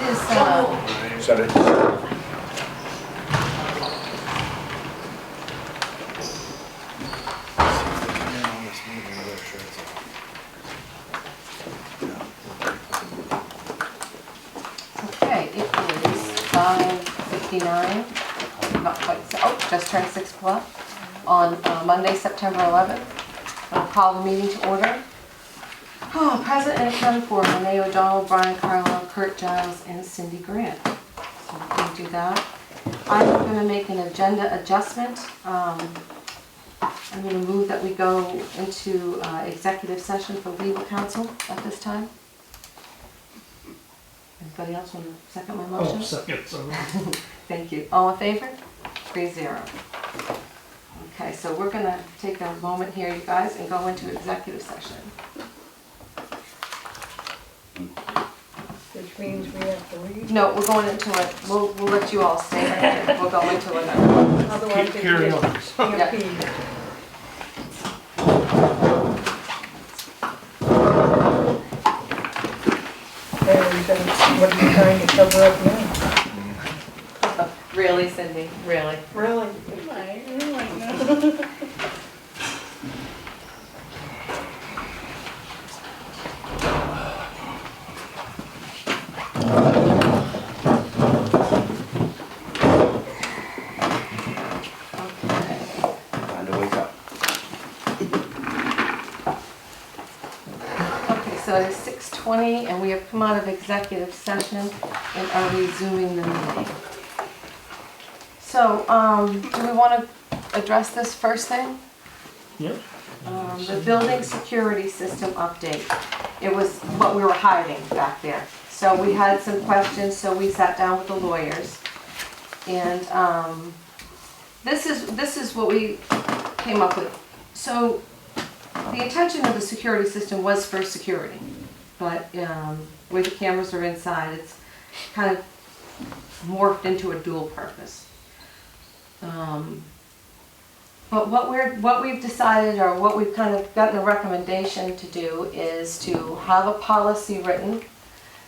is, Set it. okay, it is 5:59, not quite, oh, just turned 6 o'clock on Monday, September 11th. I'll call the meeting to order. Oh, present and accounted for, Renee O'Donnell, Brian Carlisle, Kurt Giles, and Cindy Grant. So we can do that. I'm going to make an agenda adjustment. I'm going to move that we go into executive session for legal counsel at this time. Anybody else want to second my motion? Oh, second, so. Thank you. All in favor? 3-0. Okay, so we're going to take a moment here, you guys, and go into executive session. Which means we have to leave. No, we're going into it. We'll let you all stay right here. We'll go into it. Otherwise, Keep carrying on. stampede. What are you trying to cover up now? Really, Cindy? Really? Really? Time to wake up. Okay, so it is 6:20 and we have come out of executive session and are resuming the meeting. So, do we want to address this first thing? Yep. The building security system update. It was what we were hiding back there. So we had some questions, so we sat down with the lawyers. And this is what we came up with. So the intention of the security system was for security, but where the cameras are inside, it's kind of morphed into a dual purpose. But what we've decided, or what we've kind of gotten a recommendation to do, is to have a policy written.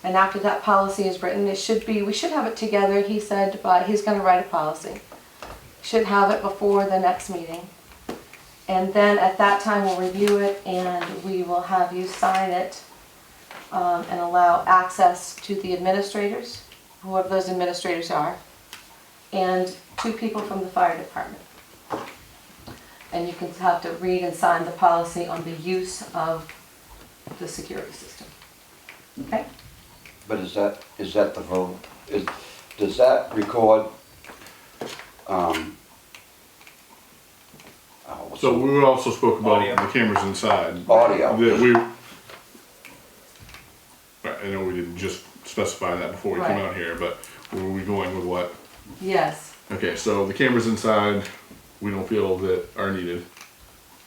And after that policy is written, we should have it together, he said, but he's going to write a policy. Should have it before the next meeting. And then at that time we'll review it and we will have you sign it and allow access to the administrators, whoever those administrators are, and 2 people from the fire department. And you can have to read and sign the policy on the use of the security system. Okay? But is that the vote? Does that record? So we also spoke about the cameras inside. Audio. That I know we didn't just specify that before we came Right. out here, but were we going with what? Yes. Okay, so the cameras inside, we don't feel that are needed,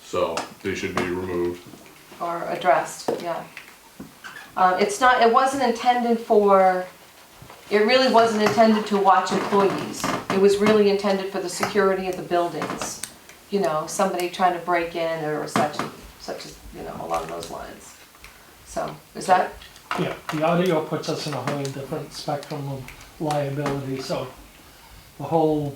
so they should be removed. Or addressed, yeah. It wasn't intended for, it really wasn't intended to watch employees. It was really intended for the security of the buildings. You know, somebody trying to break in or such as, you know, along those lines. So, is that? Yeah, the audio puts us in a whole different spectrum of liability, so the whole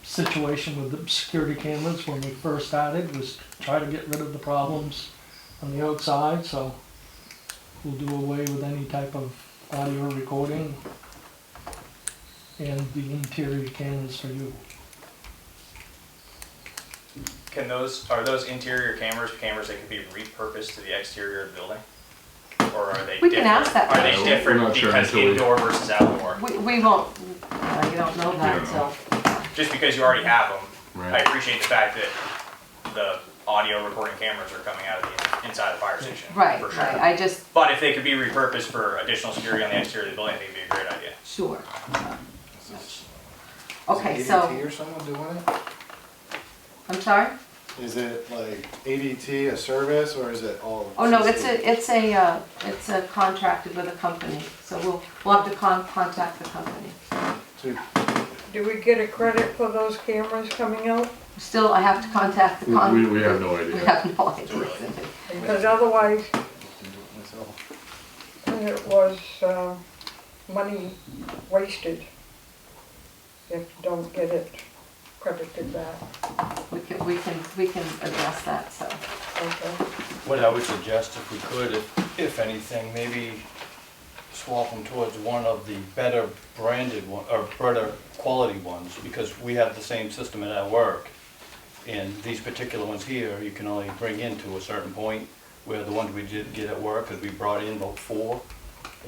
situation with the security cameras when we first started was to try to get rid of the problems on the outside, so we'll do away with any type of audio recording and the interior cameras for you. Are those interior cameras that can be repurposed to the exterior of the building? Or are they We different? can ask that Are they question. different We're not sure because until we- indoor versus outdoor? We won't, you don't know that until. Just because you already have them, I Right. appreciate the fact that the audio recording cameras are coming out of the inside the fire station. Right, For sure. right, But if they could be repurposed for additional security on the exterior of the building, I think it'd be a great idea. Sure. Is Okay, it so, ADT or someone doing it? I'm sorry? Is it like ADT, a service, or is it all? Oh, no, it's a contracted with a company, so we'll have to contact the company. So Do we get a credit for those cameras coming out? Still, I have to contact the We company. have no We idea. have no idea. Because otherwise, I can do it myself. it was, money wasted if you don't get it credited back. We can address that, so. Okay. What I would suggest, if we could, if anything, maybe swap them towards one of the better branded one, or better quality ones, because we have the same system at our work. And these particular ones here, you can only bring in to a certain point, where the ones we did get at work, because we brought in about 4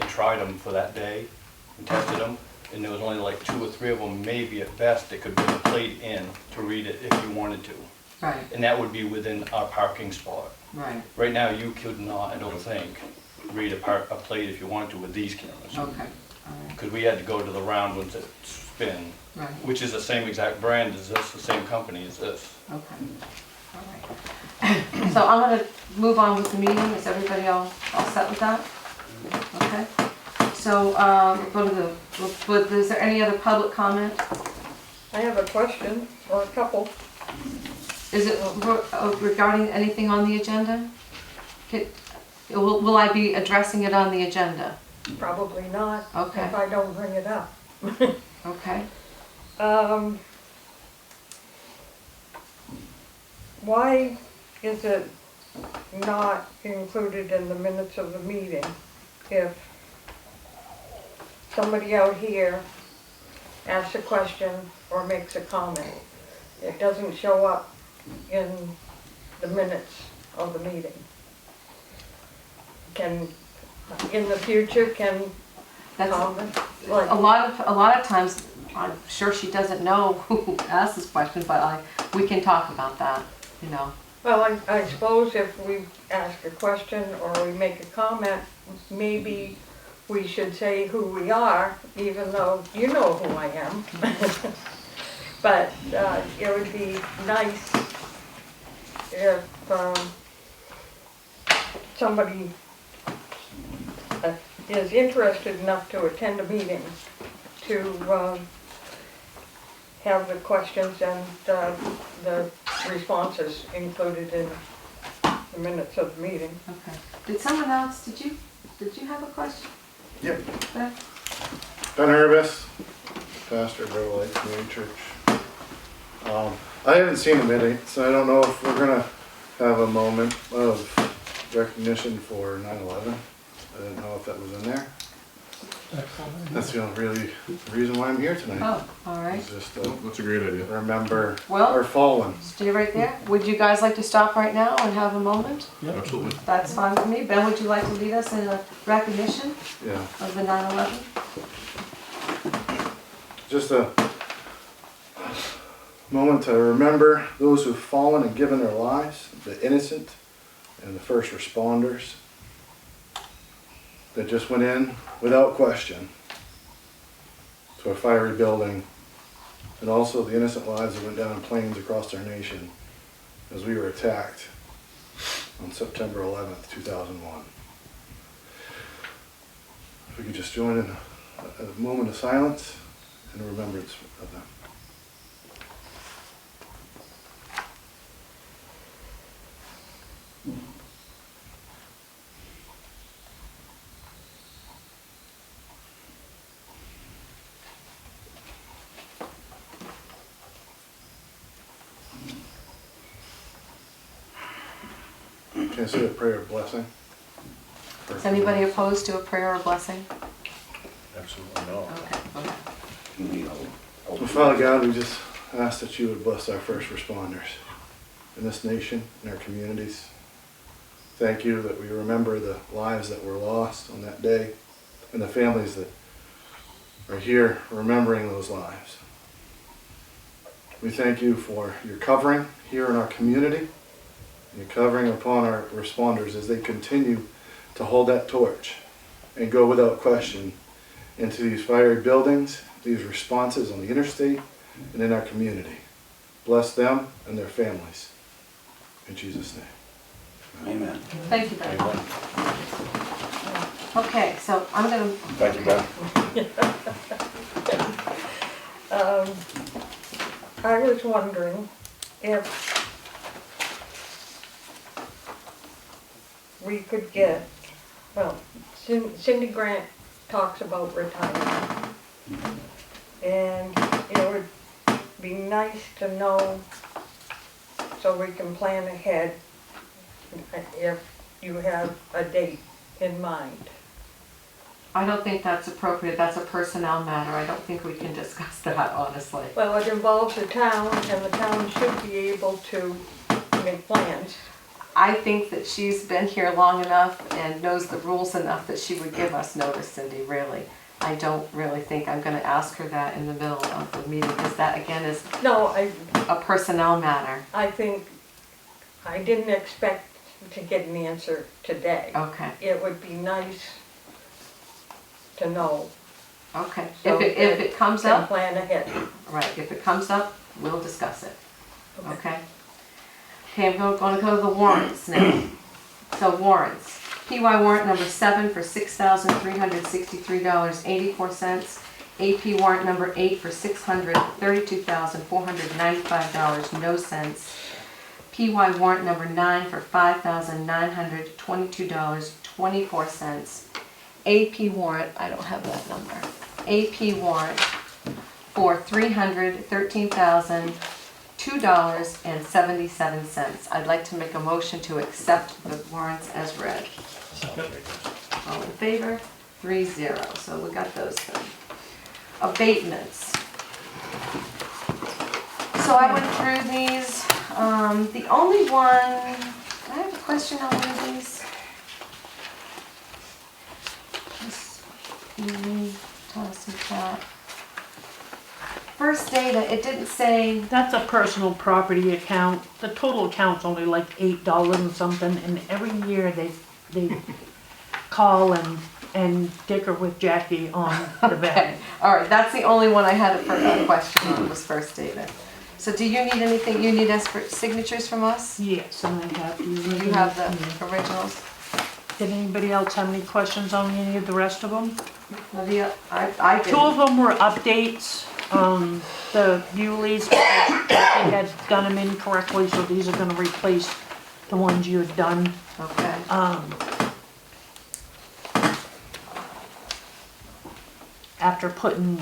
and tried them for that day and tested them, and there was only like 2 or 3 of them, maybe at best, that could bring a plate in to read it if you wanted to. Right, And that would be within our parking spot. right, Right now, you could not, I don't think, read a plate if you wanted to with these cameras. okay, all right, Because we had to go to the round ones that spin, right, which is the same exact brand as this, the same company as this. okay, all right. So I'm gonna move on with the meeting, is everybody all set with that? Okay, so, we'll go to is there any other public comment? I have a question, or a couple. Is it regarding anything on the agenda? Will I be addressing it on the agenda? Probably not, Okay. if I don't bring it up. Okay, Why is it not included in the minutes of the meeting if somebody out here asks a question or makes a comment? It doesn't show up in the minutes of the meeting. In the future, can that's, comment, a like, lot of times, I'm sure she doesn't know who asked this question, but we can talk about that, you know. well, I suppose if we ask a question or we make a comment, maybe we should say who we are, even though you know who I am. But it would be nice if somebody is interested enough to attend a meeting to have the questions and the responses included in the minutes of the meeting. Okay. Did someone else, did you have a question? Yep. Beth? Ben Hervis, pastor of River Lake Community Church. I haven't seen the meeting, so I don't know if we're gonna have a moment of recognition for 9/11. I didn't know if that was in there. Excellent. That's the only really reason why I'm here tonight. Oh, all right. Is just to That's a great idea. remember Well- our fallen. Stay right there. Would you guys like to stop right now and have a moment? Yep. Absolutely. That's fine with me. Ben, would you like to lead us in a recognition Yeah, of the 9/11? just a moment to remember those who've fallen and given their lives, the innocent and the first responders that just went in without question to a fiery building, and also the innocent lives that went down in planes across our nation as we were attacked on September 11th, 2001. If we could just join in a moment of silence and remembrance of them. Can I say a prayer of blessing? Is anybody opposed to a prayer or blessing? Absolutely not. Okay, go ahead. Well, Father God, we just ask that you would bless our first responders in this nation, in our communities. Thank you that we remember the lives that were lost on that day and the families that are here remembering those lives. We thank you for your covering here in our community, and your covering upon our responders as they continue to hold that torch and go without question into these fiery buildings, these responses on the interstate, and in our community. Bless them and their families. In Jesus' name. Amen. Thank you, Ben. Okay, so I'm gonna. Thank you, Ben. I was wondering if we could get, well, Cindy Grant talks about retirement. And it would be nice to know, so we can plan ahead, if you have a date in mind. I don't think that's appropriate, that's a personnel matter, I don't think we can discuss that, honestly. Well, it involves the town, and the town should be able to make plans. I think that she's been here long enough and knows the rules enough that she would give us notice, Cindy, really. I don't really think I'm gonna ask her that in the middle of the meeting, because that again is No, a personnel matter. I think, I didn't expect to get an answer today. Okay, It would be nice to know. okay. So If it comes Can up, plan ahead. right, if it comes up, we'll discuss it, okay? Okay, I'm gonna go to the warrants now. So warrants. PY warrant number 7 for $6,363.84. AP warrant number 8 for $632,495, no cents. PY warrant number 9 for $5,922.24. AP warrant, I don't have that number. AP warrant for $313,002.77. I'd like to make a motion to accept the warrants as read. All in favor? 3-0. So we got those done. Abatements. So I went through these. The only one, I have a question on one of these. Toss and chat. First data, it didn't say, That's a personal property account. The total account's only like $8 and something, and every year they call and dicker with Jackie on the okay, back. all right, that's the only one I had a question on was first data. So do you need anything, you need us for signatures from us? Yes, and I have these. You have the originals? Did anybody else have any questions on any of the rest of them? Olivia, I Two of did. them were updates. The Yulees, I had done them incorrectly, so these are gonna replace the ones you had done. Okay, After putting,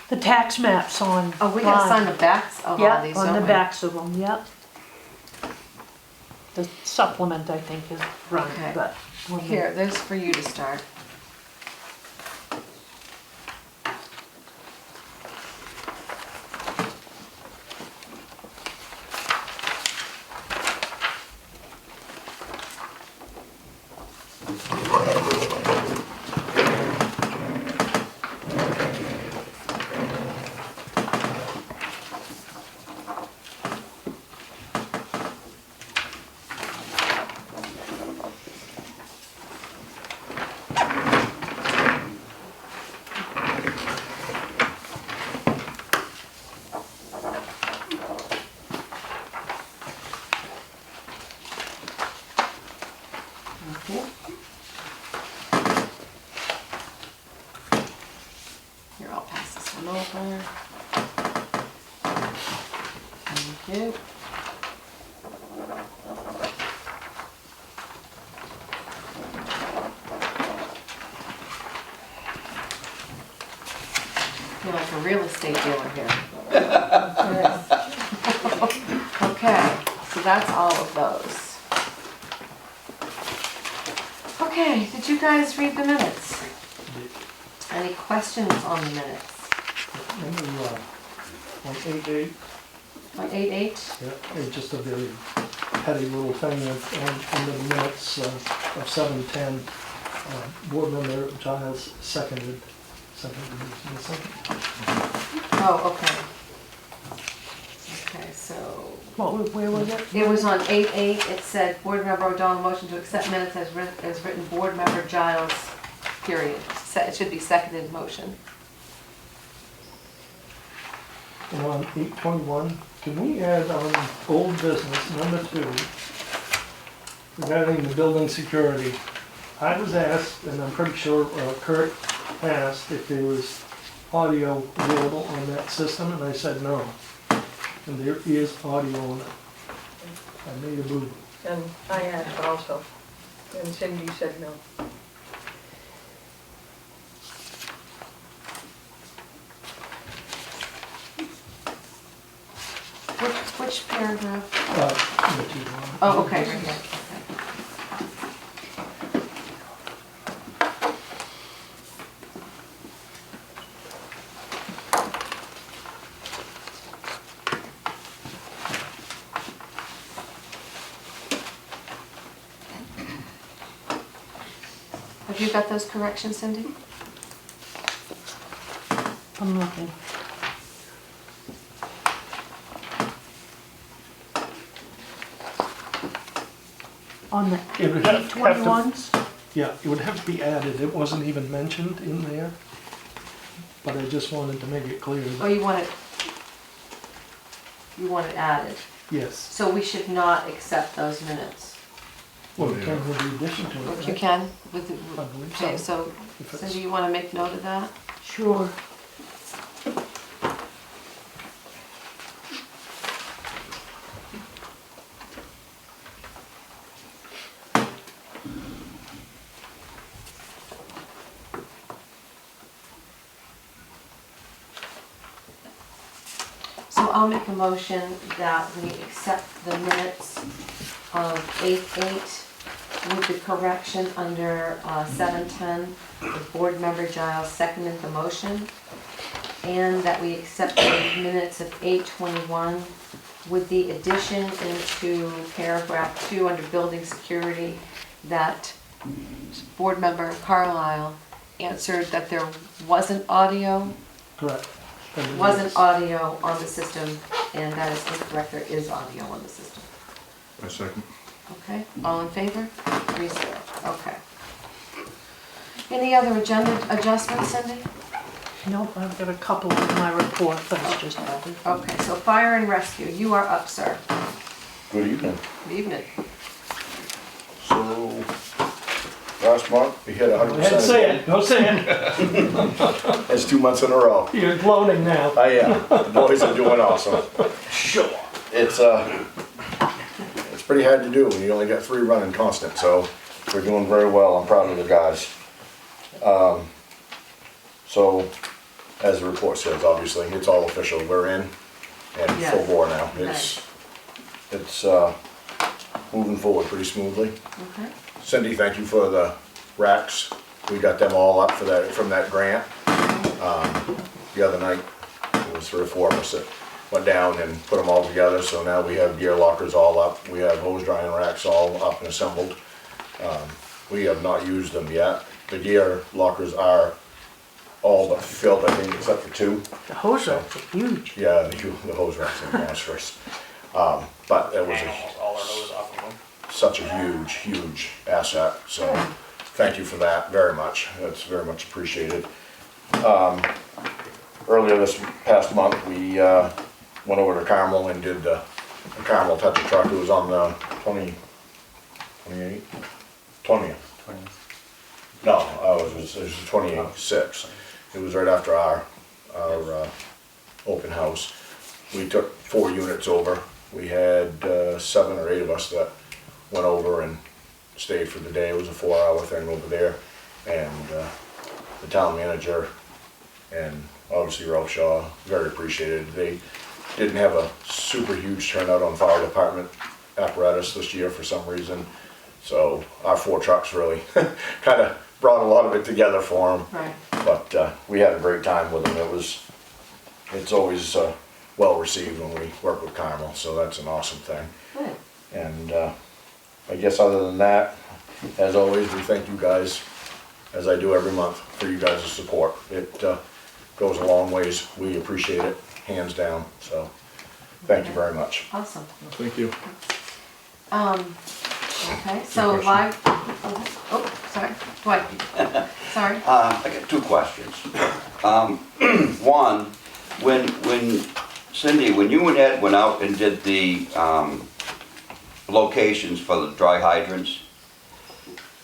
the tax maps on. oh, we gotta sign the backs of all Yeah, these, on don't the we? backs of them, yep. The supplement, I think, is right, Okay. but. when we- Here, there's for you to start. Okay. Here, I'll pass this one over. Thank you. You're like a real estate dealer here. Okay, so that's all of those. Okay, did you guys read the minutes? Any questions on the minutes? On 8-8, On 8-8? yeah, it's just a very petty little thing on the minutes of 7:10. Board member Giles seconded. Oh, okay. Okay, so, Where was it? it was on 8-8, it said, Board Member O'Donnell motion to accept minutes as written, Board Member Giles, period. It should be seconded motion. And on 8.1, can we add on old business, number 2, regarding the building security? I was asked, and I'm pretty sure Kurt asked, if there was audio available on that system, and I said no. And there is audio on it. I made a boo. And I asked also, and Cindy said no. which paragraph? Number 2. Oh, okay, right here. Have you got those corrections, Cindy? I'm looking. On the It would have to- 821s? Yeah, it would have to be added. It wasn't even mentioned in there. But I just wanted to make it clear. Oh, you want it added. Yes. So we should not accept those minutes. Well, we can with the addition to it. You right? can with the, I believe okay, so. so If it's- Cindy, you wanna make note of that? Sure. So I'll make a motion that we accept the minutes of 8/8 with the correction under 7:10. The board member Giles seconded the motion. And that we accept the minutes of 8/21 with the addition into paragraph 2 under building security that board member Carlisle answered that there wasn't audio. Correct. And then Wasn't it's- audio on the system, and that is incorrect, there is audio on the system. I second. Okay, all in favor? 3-0, okay. Any other agenda adjustments, Cindy? Nope, I've got a couple in my report, but it's just, Okay, so fire and rescue, you are up, sir. Good evening. Good evening. So, last month, we hit Go ahead and 100%. say it. Go say it. That's 2 months in a row. You're gloating now. I am. The boys are doing awesome. Sure. It's pretty hard to do when you only got 3 running constant, so we're doing very well. I'm proud of the guys. So, as the report says, obviously, it's all official. We're in and full Yes. bore now. Nice. It's moving forward pretty smoothly. Okay, Cindy, thank you for the racks. We got them all up for that, from that grant. The other night, it was 3 or 4 of us that went down and put them all together, so now we have gear lockers all up. We have hose drying racks all up and assembled. We have not used them yet. The gear lockers are all but filled, I think, except for 2. the hose racks are huge. Yeah, the hose racks are monstrous. But it was Hang all our hose off of them. such a huge asset, so thank you for that very much. That's very much appreciated. Earlier this past month, we went over to Carmel and did the Carmel Touch a Truck. It was on the 20th. No, it was 28/6. It was right after our open house. We took 4 units over. We had 7 or 8 of us that went over and stayed for the day. It was a 4-hour thing over there. And the town manager and obviously Ralph Shaw, very appreciated. They didn't have a super huge turnout on fire department apparatus this year for some reason. So our 4 trucks really kind of brought a lot of it together for them. right. But we had a great time with them. It's always well received when we work with Carmel, so that's an awesome thing. Good. And I guess other than that, as always, we thank you guys, as I do every month, for you guys' support. It goes a long ways. We appreciate it, hands down. So thank you very much. Awesome. Thank you. Okay, so Good live, oh, sorry, Dwight, sorry. I got 2 questions. One, when Cindy, when you and Ed went out and did the locations for the dry hydrants,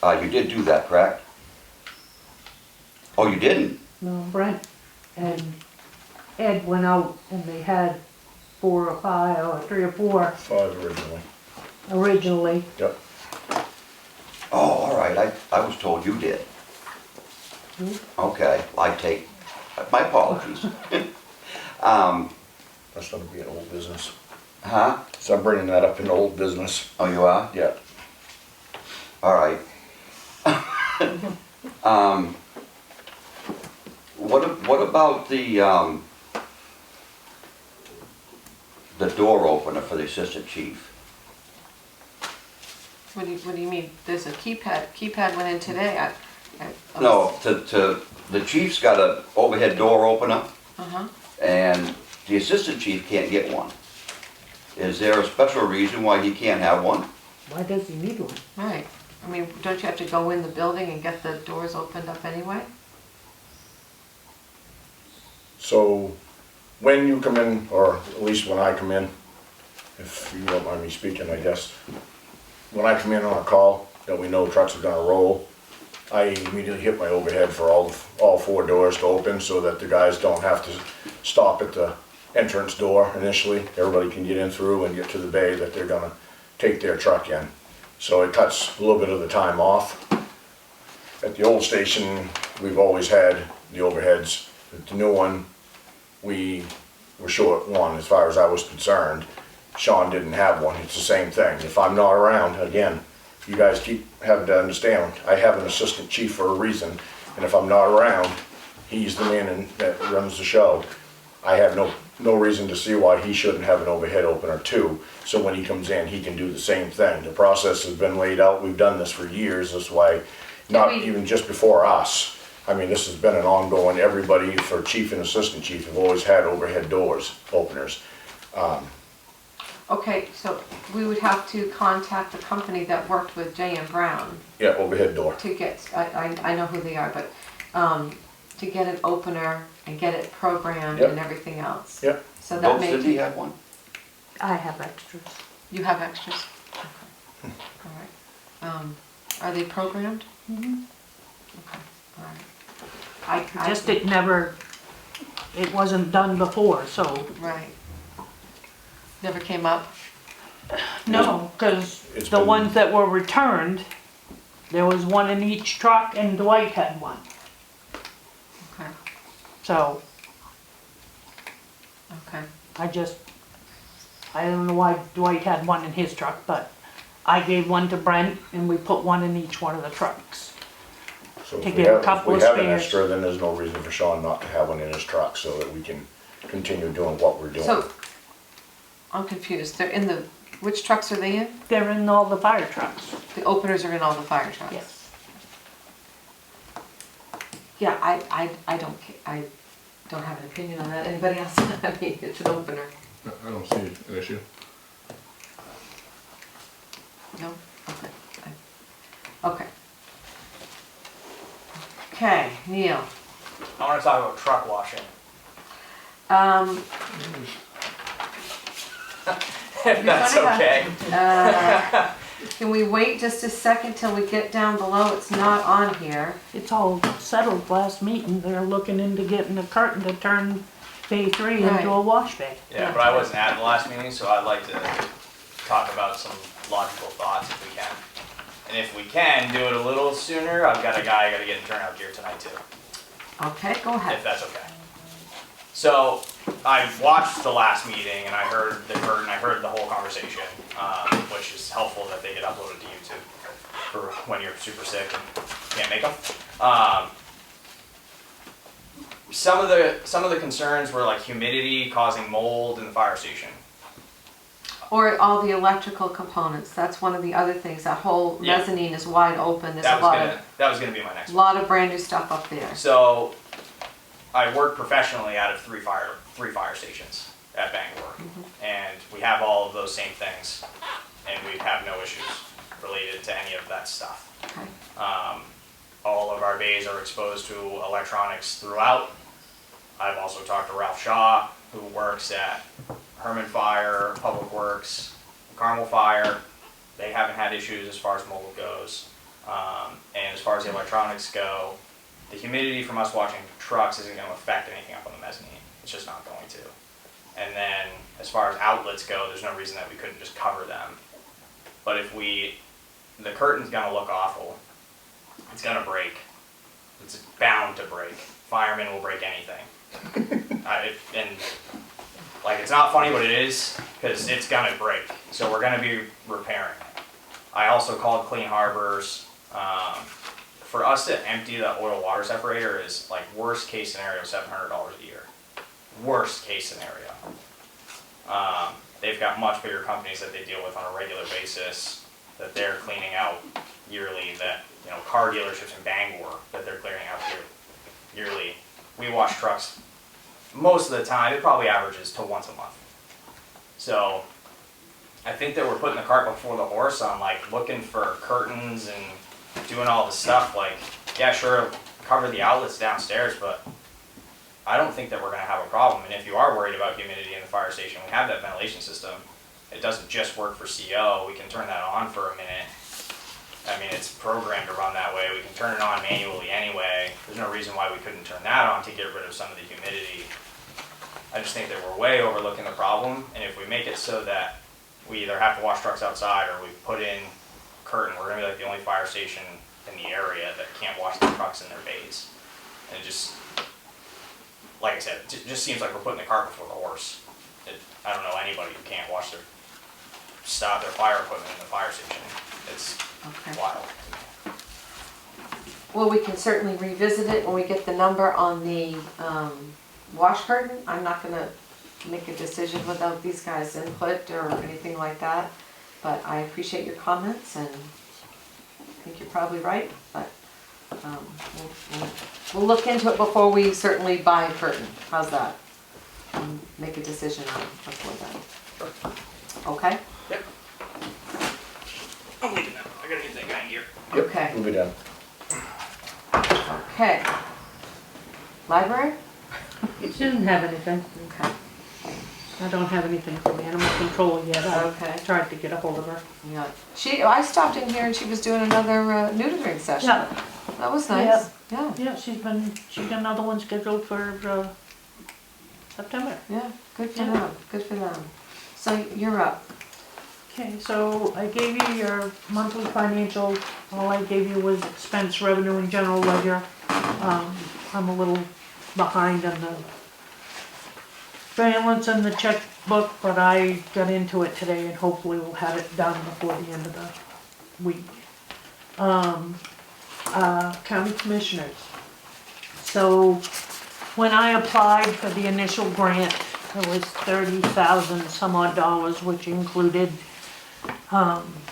you did do that, correct? Oh, you didn't? No, Brent and Ed went out and they had 4 or 5 or 3 or 4 5 originally. originally. Yep. Oh, all right, I was told you did. Okay, I take, my apologies. That's gonna be an old business. Huh? So I'm bringing that up in old business. Oh, you are? Yeah. All right. What about the door opener for the assistant chief? What do you mean? There's a keypad went in today. I No, the chief's got an overhead door opener, Uh-huh. and the assistant chief can't get one. Is there a special reason why he can't have one? Why does he need one? Right. I mean, don't you have to go in the building and get the doors opened up anyway? So when you come in, or at least when I come in, if you don't mind me speaking, I guess, when I come in on a call that we know trucks are gonna roll, I immediately hit my overhead for all 4 doors to open so that the guys don't have to stop at the entrance door initially. Everybody can get in through and get to the bay that they're gonna take their truck in. So it cuts a little bit of the time off. At the old station, we've always had the overheads. At the new one, we were short one as far as I was concerned. Sean didn't have one. It's the same thing. If I'm not around, again, you guys keep having to understand, I have an assistant chief for a reason. And if I'm not around, he's the man that runs the show. I have no reason to see why he shouldn't have an overhead opener too. So when he comes in, he can do the same thing. The process has been laid out. We've done this for years. That's why, not even just before us. I mean, this has been an ongoing, everybody for chief and assistant chief have always had overhead doors, openers. Okay, so we would have to contact the company that worked with J.M. Brown Yeah, overhead door. to get, I know who they are, but to get an opener and get it programmed Yep. and everything else. Yep. So that Don't may Cindy take, have one? I have extras. you have extras? Okay. All right. Are they programmed? Mhm. Okay, all right. Just it never, it wasn't done before, so. Right. Never came up? No, because It's the been- ones that were returned, there was one in each truck and Dwight had one. Okay, So okay. I don't know why Dwight had one in his truck, but I gave one to Brent and we put one in each one of the trucks. So To if get a couple we of have an spares. extra, then there's no reason for Sean not to have one in his truck so that we can continue doing what we're doing. So, I'm confused. They're in the, which trucks are they in? They're in all the fire trucks. The openers are in all the fire trucks? Yes. Yeah, I don't have an opinion on that. Anybody else? I mean, it's an opener. I don't see an issue. No? Okay. Okay. Okay, Neil. I wanna talk about truck washing. If that's You're gonna okay. Can we wait just a second till we get down below? It's not on here. It's all settled last meeting. They're looking into getting a curtain to turn bay 3 Right. into a wash bay. Yeah, but I wasn't at the last meeting, so I'd like to talk about some logical thoughts if we can. And if we can, do it a little sooner. I've got a guy I gotta get in turnout gear tonight too, Okay, go ahead. if that's okay. So, I watched the last meeting and I heard the curtain, I heard the whole conversation, which is helpful that they get uploaded to YouTube for when you're super sick and can't make them. Some of the concerns were like humidity causing mold in the fire station. Or all the electrical components. That's one of the other things. That whole Yeah. mezzanine is wide open. There's That a was gonna be my next one. lot of brand new stuff up there. So, I work professionally out of three fire stations at Bangor, and we have all of those same things, and we have no issues related to any of that stuff. Okay. All of our bays are exposed to electronics throughout. I've also talked to Ralph Shaw, who works at Herman Fire, Public Works, Carmel Fire. They haven't had issues as far as mold goes. And as far as the electronics go, the humidity from us watching trucks isn't going to affect anything up on the mezzanine. It's just not going to. And then as far as outlets go, there's no reason that we couldn't just cover them. But if the curtain's going to look awful. It's going to break. It's bound to break. Firemen will break anything. And like, it's not funny, but it is, because it's gonna break. So we're gonna be repairing it. I also called Clean Harbors. For us to empty the oil water separator is like worst case scenario $700 a year. Worst case scenario. They've got much bigger companies that they deal with on a regular basis that they're cleaning out yearly, that, you know, car dealerships in Bangor that they're clearing out yearly. We wash trucks most of the time. It probably averages to once a month. So I think that we're putting the cart before the horse on like looking for curtains and doing all this stuff. Like, yeah, sure, cover the outlets downstairs, but I don't think that we're gonna have a problem. And if you are worried about humidity in the fire station, we have that ventilation system. It doesn't just work for CO. We can turn that on for a minute. I mean, it's programmed to run that way. We can turn it on manually anyway. There's no reason why we couldn't turn that on to get rid of some of the humidity. I just think that we're way overlooking the problem. And if we make it so that we either have to wash trucks outside or we put in curtain, we're gonna be like the only fire station in the area that can't wash their trucks in their bays. And it just, like I said, it just seems like we're putting the cart before the horse. I don't know anybody who can't wash their fire equipment in the fire station. It's Okay. wild. Well, we can certainly revisit it when we get the number on the wash curtain. I'm not gonna make a decision without these guys' input or anything like that, but I appreciate your comments and I think you're probably right, but we'll look into it before we certainly buy a curtain. How's that? And make a decision on it before then. Okay? Yep. I'm leaving that. I gotta get that guy in gear. Okay. Move it down. Okay. Library? She doesn't have anything. Okay. I don't have anything from animal control yet. Okay. I tried to get a hold of her. Yeah. I stopped in here and she was doing another neutering session. Yeah. That was nice. Yeah. Yeah, she's got another one scheduled for September. Yeah. Good for Yeah. them. Good for them. So you're up. Okay, so I gave you your monthly financial, all I gave you was expense, revenue, and general ledger. I'm a little behind on the balance and the checkbook, but I got into it today and hopefully we'll have it done before the end of the week. County commissioners. So when I applied for the initial grant, it was 30,000 some odd dollars, which included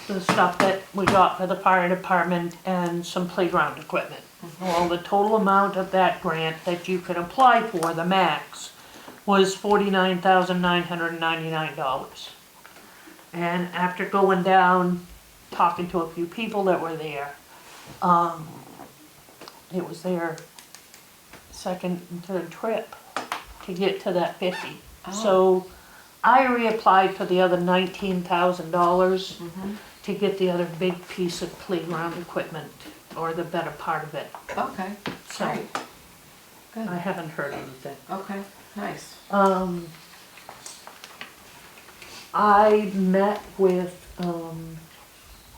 the stuff that we got for the fire department and some playground equipment. Well, the total amount of that grant that you could apply for, the max, was $49,999. And after going down, talking to a few people that were there, it was their second and third trip to get to that 50. So I reapplied for the other $19,000 to get the other big piece of playground equipment, or the better part of it. Okay. So Great. Good. I haven't heard anything. Okay. Nice. I met with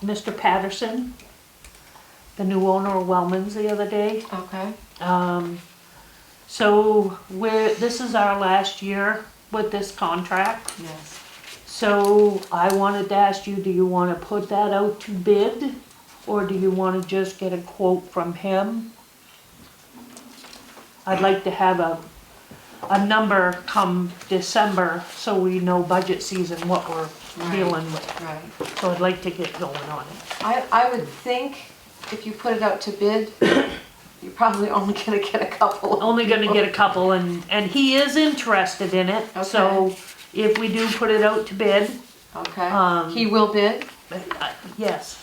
Mr. Patterson, the new owner of Wellman's, the other day. Okay. So this is our last year with this contract. Yes. So I wanted to ask you, do you want to put that out to bid? Or do you want to just get a quote from him? I'd like to have a number come December so we know budget season what we're dealing with. Right. So I'd like to get going on it. I would think if you put it out to bid, you're probably only gonna get a couple. Only gonna get a couple and he is interested in it. So if we do put it out to bid, Okay. He will bid? yes.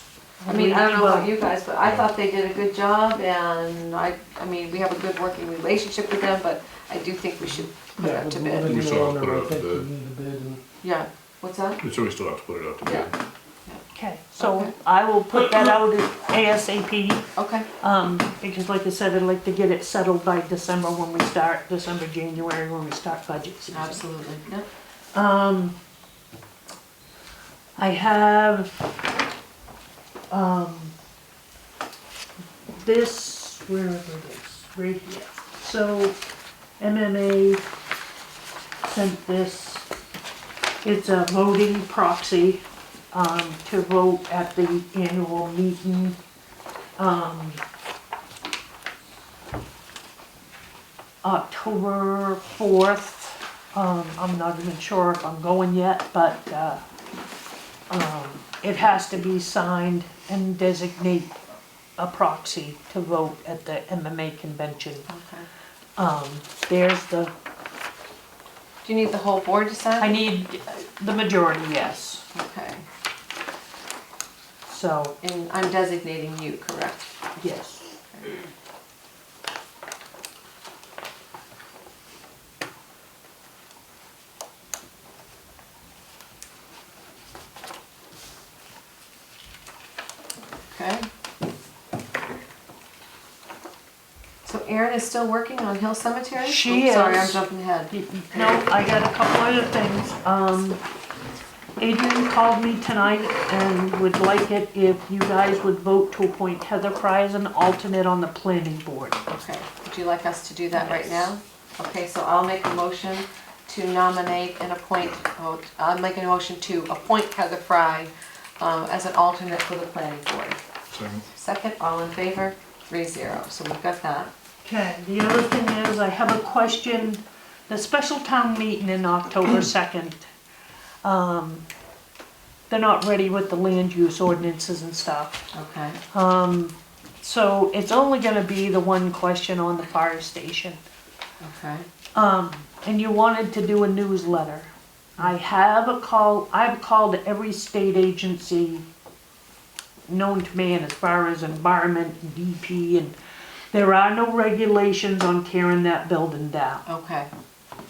I mean, I don't know about you guys, but I thought they did a good job and I mean, we have a good working relationship with them, but I do think we should put it out to bid. We still have to put it out to I think we bid. need a bid and Yeah. What's that? So we still have to put it out to bid. Yeah. Okay, so Okay. I will put that out ASAP. Okay. Because like I said, I'd like to get it settled by December when we start, January when we start budget season. Absolutely. Yeah. I have, this, wherever it is, right here. So MMA sent this It's a voting proxy, to vote at the annual meeting. October 4th. I'm not even sure if I'm going yet, but it has to be signed and designate a proxy to vote at the MMA convention. Okay. There's the, Do you need the whole board to sign? I need the majority, yes. Okay. So, And I'm designating you, correct? yes. Okay. So Erin is still working on Hill Cemetery? She Oops, Sorry, I'm is. jumping ahead. No, I got a couple other things. Adrian called me tonight and would like it if you guys would vote to appoint Heather Fry as an alternate on the planning board. Okay, would you like us to do that right now? Okay, so I'll make a motion to nominate and appoint, I'll make a motion to appoint Heather Fry as an alternate for the planning board. Second, all in favor? 3-0, so we've got that. Okay, the other thing is, I have a question, the special town meeting in October 2nd, they're not ready with the land use ordinances and stuff. Okay, So it's only gonna be the one question on the fire station. okay. And you wanted to do a newsletter. I've called every state agency known to man as far as environment, and DP, and there are no regulations on tearing that building down. Okay,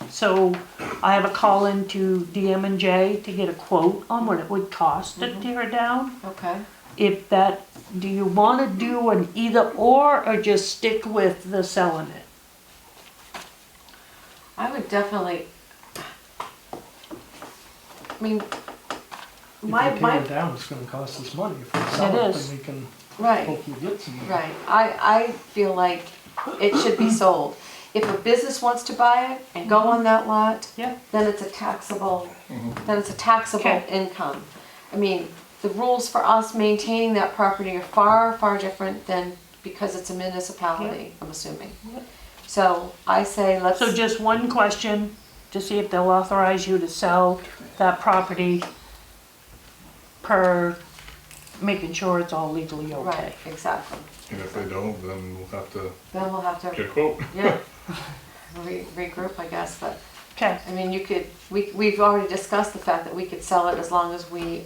So I have a call into DM&J to get a quote on what it would cost to tear it down. okay. If that, do you wanna do an either or just stick with the selling it? I would definitely, I mean, If my, we tear it my, down, it's gonna cost us money. If we sell It it, is. then we can right. hopefully get some. Right, I feel like it should be sold. If a business wants to buy it and go on that lot, Yeah. then it's a taxable, Okay. income. I mean, the rules for us maintaining that property are far, far different than because it's a municipality, I'm assuming. Yep. So I say let's, So just one question, to see if they'll authorize you to sell that property per making sure it's all legally okay. right, exactly. And if they don't, then we'll have to Then we'll have get to, a quote. yeah, regroup, I guess, but Okay, I mean, you could, we've already discussed the fact that we could sell it as long as we,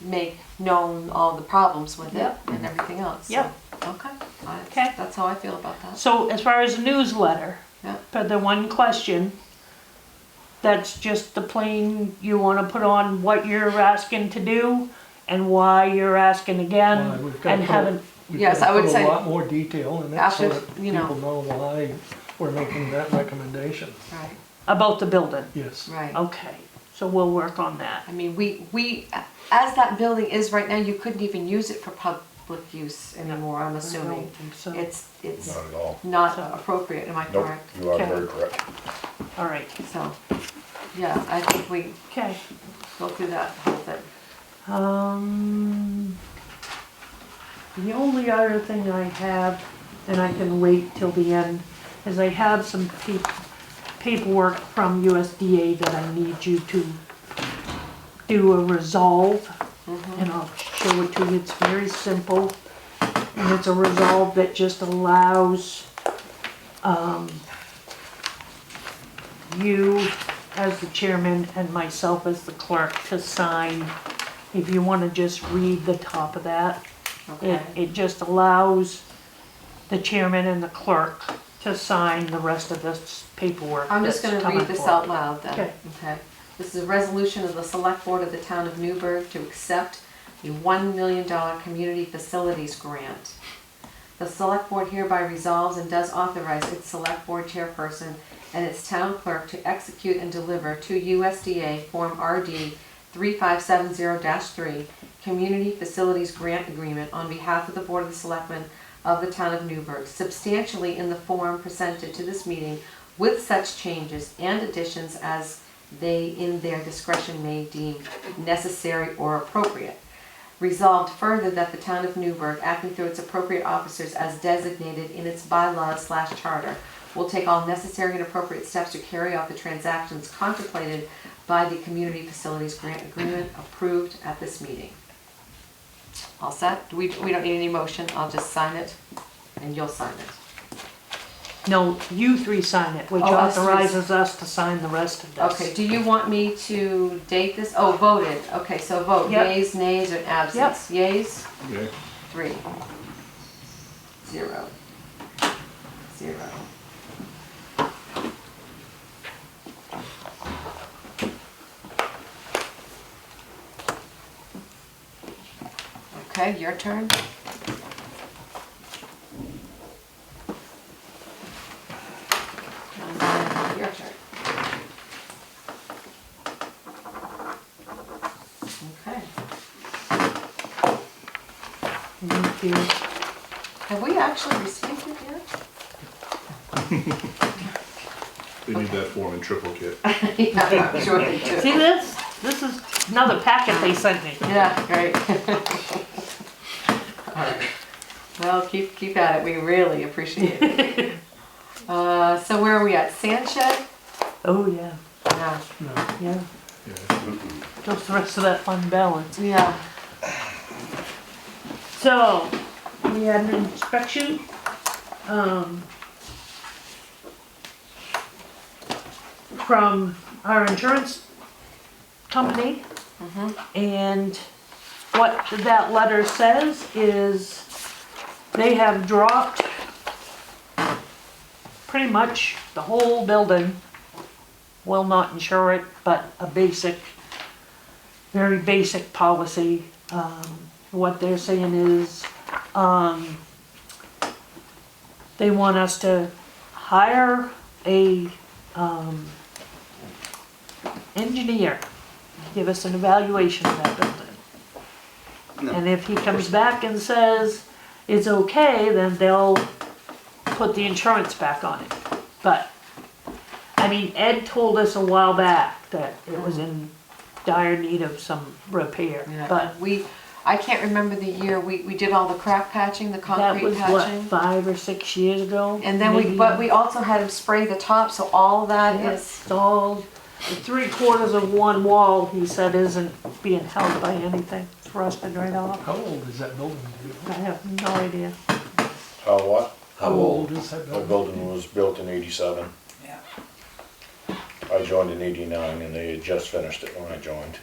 make known all the problems with it Yep. and everything else. So, Yep. Okay, Okay. that's how I feel about that. so as far as the newsletter, Yeah. for the one question, that's just the plain, you wanna put on what you're asking to do and why you're asking Why, again we've gotta and put a- haven't, we've Yes, gotta I would put say- a lot more detail in it After, so that you know. people know why we're making that recommendation. Right, about the building. Yes. right. Okay, so we'll work on that. I mean, we, as that building is right now, you couldn't even use it for public use anymore, I'm I assuming. don't think so. It's Not at all. not So- appropriate, am I Nope, correct? you are Okay. very correct. All right, So, yeah, I think we okay. go through that whole thing. The only other thing I have, and I can wait till the end, is I have some paperwork from USDA that I need you to do a resolve, and I'll show it to you, it's very simple. And it's a resolve that just allows, you as the chairman and myself as the clerk to sign. If you wanna just read the top of that. Okay, It just allows the chairman and the clerk to sign the rest of this paperwork I'm just that's gonna coming read this forward. out loud then. Okay. Okay. This is a resolution of the select board of the town of Newburgh to accept a $1 million community facilities grant. The select board hereby resolves and does authorize its select board chairperson and its town clerk to execute and deliver to USDA Form RD 3570-3 Community Facilities Grant Agreement on behalf of the Board of the Selectmen of the town of Newburgh, substantially in the form presented to this meeting with such changes and additions as they in their discretion may deem necessary or appropriate. Resolved further that the town of Newburgh, acting through its appropriate officers as designated in its bylaws/charter, will take all necessary and appropriate steps to carry out the transactions contemplated by the Community Facilities Grant Agreement approved at this meeting. All set? We don't need any motion, I'll just sign it, and you'll sign it. No, you three sign it, which Oh, us three. authorizes us to sign the rest of this. Okay, do you want me to date this? Oh, voted, okay, so vote, Yep. yeas, nays, or absence? Yeas? Okay. 3, 0, 0. Okay, your turn. And then your turn. Okay. Thank you. Have we actually received it yet? They need that form in triplicate. Yeah, I'm sure they do. See this? This is another packet they sent me. Yeah, great. All right. Well, keep at it. We really appreciate it. So where are we at? Sand shed? Oh, yeah, Yeah. yeah. Yeah. Just the rest of that fund balance. Yeah. So, we had an inspection, from our insurance company. And what that letter says is they have dropped pretty much the whole building. Will not insure it, but a basic, very basic policy. What they're saying is, they want us to hire a, engineer, give us an evaluation of that building. And if he comes back and says it's okay, then they'll put the insurance back on it. But, I mean, Ed told us a while back that it was in dire need of some repair, but I can't remember the year, we did all the crack patching, the that concrete was what, patching. 5 or 6 years ago? And then maybe? but we also had him spray the top, so all of that is, It's all, the 3/4 of one wall, he said, isn't being held by anything. It's rusted right off. How old is that building? Do you know? I have no idea. How what? How old is that The building? building was built in '87. Yeah. I joined in '89 and they had just finished it when I joined.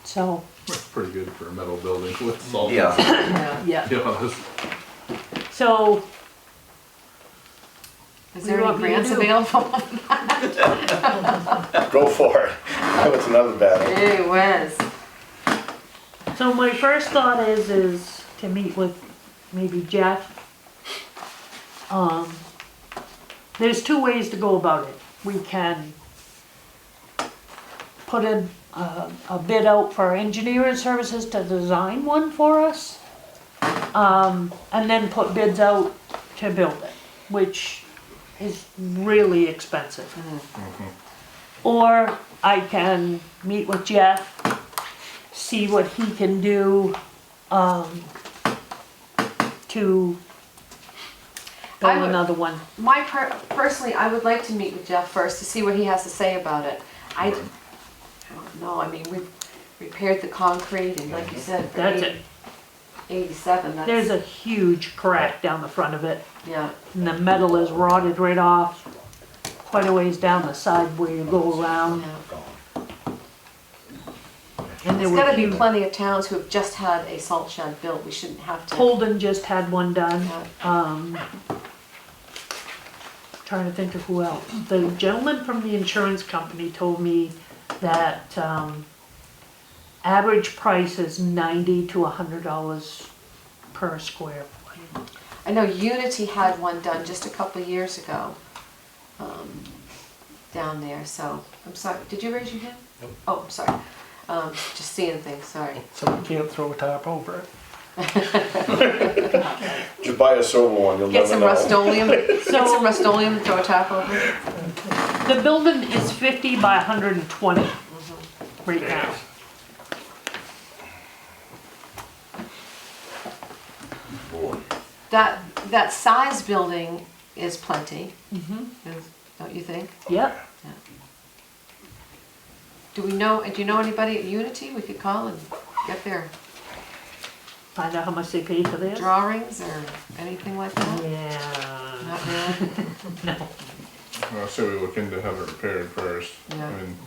So, That's pretty good for a metal building with salt. Yeah. yeah. yeah. Yeah, So, Is there What any do you want me to grants do? available? Go for it. That was another battle. Gee whiz. so my first thought is to meet with maybe Jeff. There's 2 ways to go about it. We can put in a bid out for engineering services to design one for us. And then put bids out to build it, which is really expensive. Or I can meet with Jeff, see what he can do, to I build would- another one. Personally, I would like to meet with Jeff first to see what he has to say about it. I don't know, I mean, we've repaired the concrete and like you said, for That's it. 87, There's that's, a huge crack down the front of it, yeah. and the metal is rotted right off, quite a ways down the side where you go around. Yeah. And there There's were gotta be few- plenty of towns who have just had a salt shed built, we shouldn't have to. Holden just had one done. Yeah. Trying to think of who else. The gentleman from the insurance company told me that, average price is $90 to $100 per square foot. I know Unity had one done just a couple of years ago, down there, so, I'm sorry, did you raise your hand? Nope. Oh, I'm sorry, just seeing things, sorry. So we can't throw a tarp over it? Just buy a silver one, you'll Get never some know. Rust-Oleum, get some Rust-Oleum and throw a top over it. The building is 50 by 120 right now. Boy, That size building is plenty, don't you think? Yep. Do you know anybody at Unity we could call and get their Find out how much they paid for this. drawings or anything like that? Yeah. Not really? No. I'll say we look into having it repaired first. Yeah. I mean,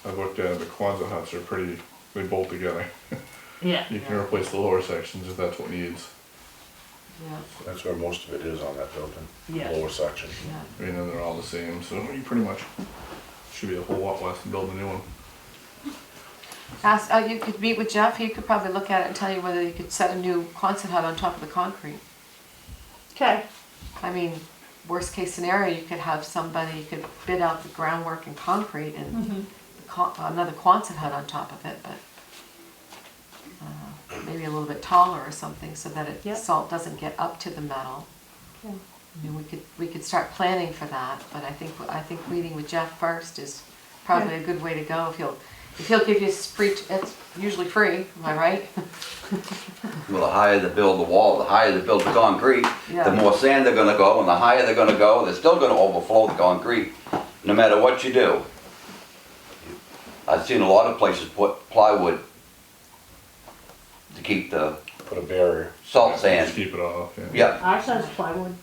I've looked at it, the Quonset huts are pretty, they bolt together. Yeah. You can replace the lower sections if that's what needs. Yeah, that's where most of it is on that building, Yeah. lower section. yeah. I mean, and they're all the same, so you pretty much should be a whole lot less than building a new one. Ask, you could meet with Jeff, he could probably look at it and tell you whether you could set a new Quonset hut on top of the concrete. Okay. I mean, worst case scenario, you could have somebody, you could bid out the groundwork and concrete and another Quonset hut on top of it, but maybe a little bit taller or something so that Yep. salt doesn't get up to the metal. Yeah. I mean, we could start planning for that, but I think meeting with Jeff first is probably a good way to go. If he'll give you free, it's usually free, am I right? Well, the higher they build the wall, the higher they build the concrete, Yeah. the more sand they're gonna go, and the higher they're gonna go, they're still gonna overflow the concrete, no matter what you do. I've seen a lot of places put plywood to keep the Put a barrier. salt Just sand. keep it off, yeah. Yeah, Ours has plywood.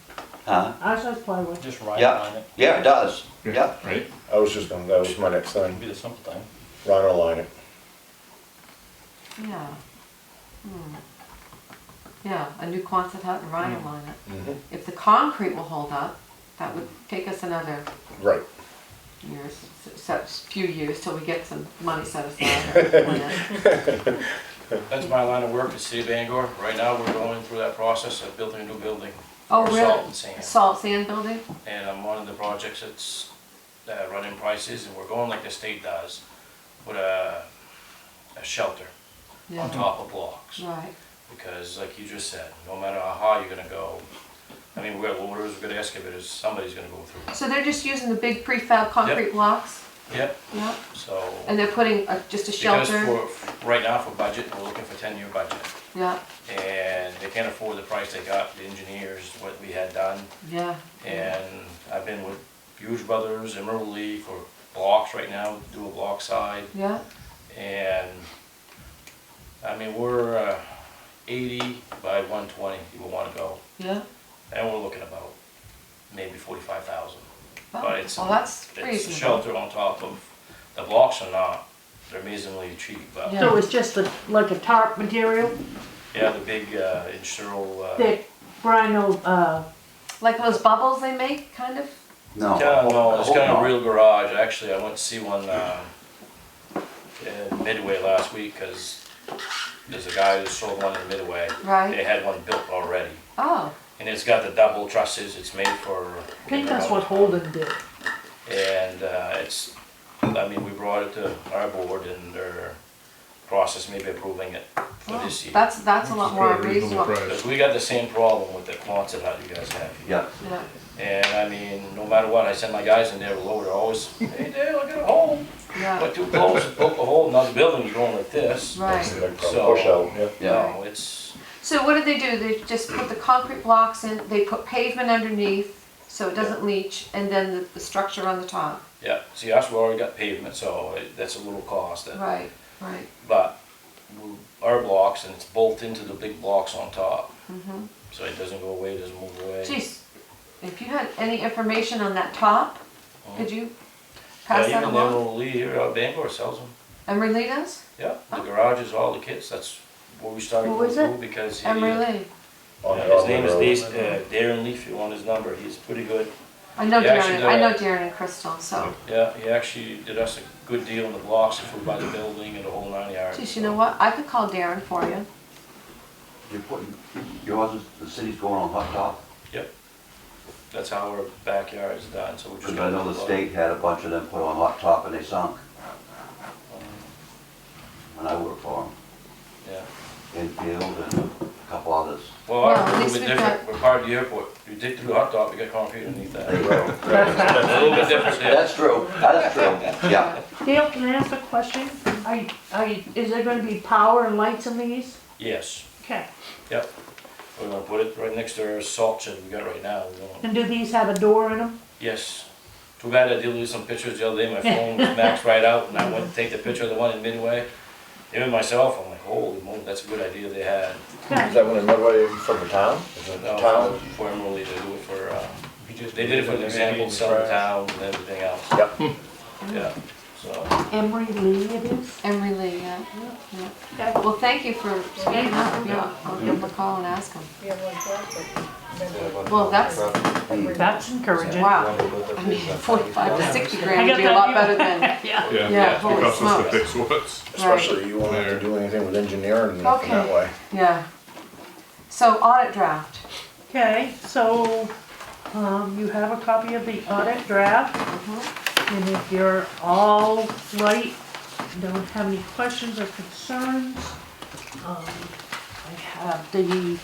huh? Ours has plywood. Just ride Yeah. on it, Yeah, it does. Yeah. Right? That was my next thing, be the simple thing. rhino line it. Yeah. Yeah, a new Quonset hut and rhino line it. Mhm. If the concrete will hold up, that would take us another Right. few years till we get some money set aside. or plan. That's my line of work at City of Bangor. Right now, we're going through that process of building a new building Oh, for really? salt and sand. Salt sand building? And I'm one of the projects that's running prices, and we're going like the state does, with a shelter on Yeah, top of blocks. right. Because like you just said, no matter how high you're gonna go, I mean, we got loaders, we got excavators, somebody's gonna go through. So they're just using the big prefab concrete blocks? Yep, Yeah. so. And they're putting just a Because shelter? right now for budget, we're looking for 10-year budget. Yeah, And they can't afford the price they got, the engineers, what we had done. yeah. And I've been with Hughes Brothers and Myrtle Lee for blocks right now, do a block side. Yeah, And, I mean, we're 80 by 120, people wanna go. yeah. And we're looking about maybe 45,000. Oh, But it's, well, that's it's a reasonable. shelter on top of, the blocks are not, they're amazingly cheap, but, Yeah. So it's just like a tarp material yeah, the big insural, that rhino, Like those bubbles they make, kind of? No. yeah, no, it's got no. a real garage. Actually, I went to see one in Midway last week, cause there's a guy who sold one in Midway. Right. They had one built already. Oh, And it's got the double trusses, it's made for. I think that's what Holden did. And it's, I mean, we brought it to our board and their process maybe approving it for oh, this year. that's a lot more Very reasonable reasonable. price. Because we got the same problem with the Quonset hut you guys have. Yeah. Yeah, And I mean, no matter what, I send my guys in there with a loader, always, hey Dale, I got a hole. yeah, Went too close, poke a hole, now the building's going like this. right. So- Push out, yeah. Yeah. No, it's, So what do? They just put the concrete blocks in, they put pavement underneath, so it doesn't leach, and then the structure on the top. yeah, see, us, we already got pavement, so that's a little cost. Right, right. But our blocks, and it's bolted into the big blocks on top, Mm-hmm. so it doesn't go away, doesn't move away. Geez, if you had any information on that top, could you Yeah, pass that even along? Emerald Lee here out of Bangor sells them. Emery does? Yeah, the garages, all the kits, that's where we started Who going is it? through because he. Emery. His name is Darren Leaf, if you want his number, he's pretty good. I know Yeah, actually, Darren, I know Darren and Crystal, so. Yeah, he actually did us a good deal on the blocks if we buy the building and the whole 9 yards. Geez, you know what? I could call Darren for you. You're putting, yours, the city's going on hot top? Yep. That's how our backyard is done, so we just. Because I know the state had a bunch of them put on hot top and they sunk when I worked for them. Yeah. Enfield and a couple others. Well, Well, ours at is a least little bit we've different, we're part of the airport. You dig through the hot dog, we got concrete underneath that. There you go. A little bit different there. That's true, that's true, yeah. Dale, can I ask a question? Is there gonna be power and lights in these? Yes, Okay. yep. We're gonna put it right next to our salt shed we got right now. We're gonna- And do these have a door in them? Yes. Too bad I deleted some pictures the other day, my phone was maxed right out, and I went to take the picture of the one in Midway. Even myself, I'm like, holy moly, that's a good idea they had. Is that one in Midway from the town? Is it the No, town? formerly they do it for, they did it for an example, sell the towns and everything else. Yep. Yeah, so. Emery Lee it is? Emery Lee, yeah. Okay. Well, thank you for speaking up, yeah, I'll give him a call and ask him. Yeah, one traffic. Well, that's, That's encouraging. wow, I mean, 45 to 60 I grand would got be a that lot view. better than, Yeah. Yeah. Yeah, It holy costs us to smokes. fix what's. Especially you won't have to do anything with engineering and nothing that Okay. way. yeah. So audit draft. Okay, so, you have a copy of the audit draft, and if you're all right, don't have any questions or concerns, I have the,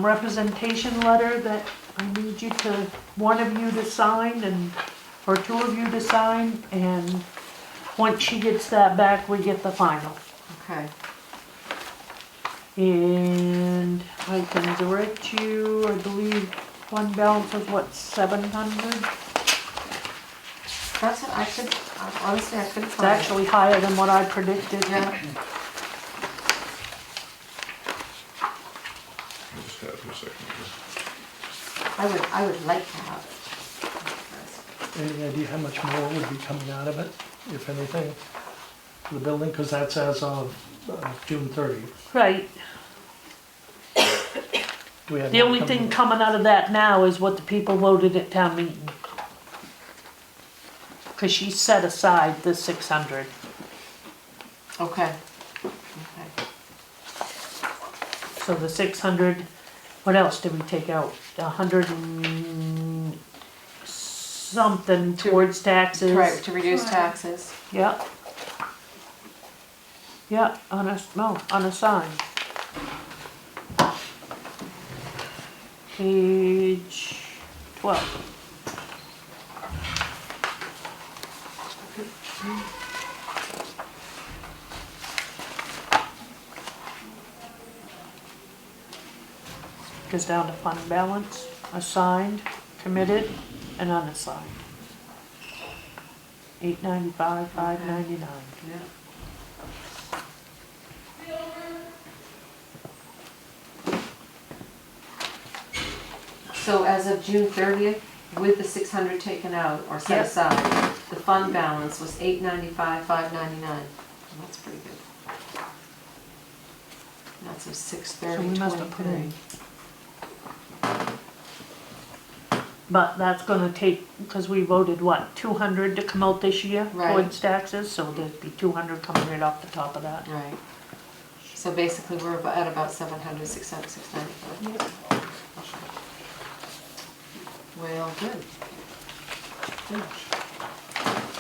representation letter that I need you to, one of you to sign and, or two of you to sign, and once she gets that back, we get the final. Okay. And I can direct you, I believe, fund balance was what, 700? That's what I could, honestly, I couldn't It's find it. actually higher than what I predicted. Yeah, I just had it for a second. I would like to have it. Any idea how much more would be coming out of it, if anything, for the building? Because that's as of June 30th. Right, Do we have the more only coming? thing coming out of that now is what the people voted at town meeting. Cause she set aside the 600. Okay. Okay. So the 600, what else did we take out? 100 and something towards taxes. Right, to reduce taxes. Yeah. Yeah, unassigned. Page 12. Goes down to fund balance, assigned, committed, and unassigned. 895, 599. Yeah. So as of June 30th, with the 600 taken out or set Yep. aside, the fund balance was 895, 599. That's pretty good. That's a So 630, we must have put in. 23. But that's gonna take, because we voted what, 200 to come out this year Right. towards taxes, so there'd be 200 coming right off the top of that. Right. So basically, we're at about 700, 600, 695. Well, good. Good.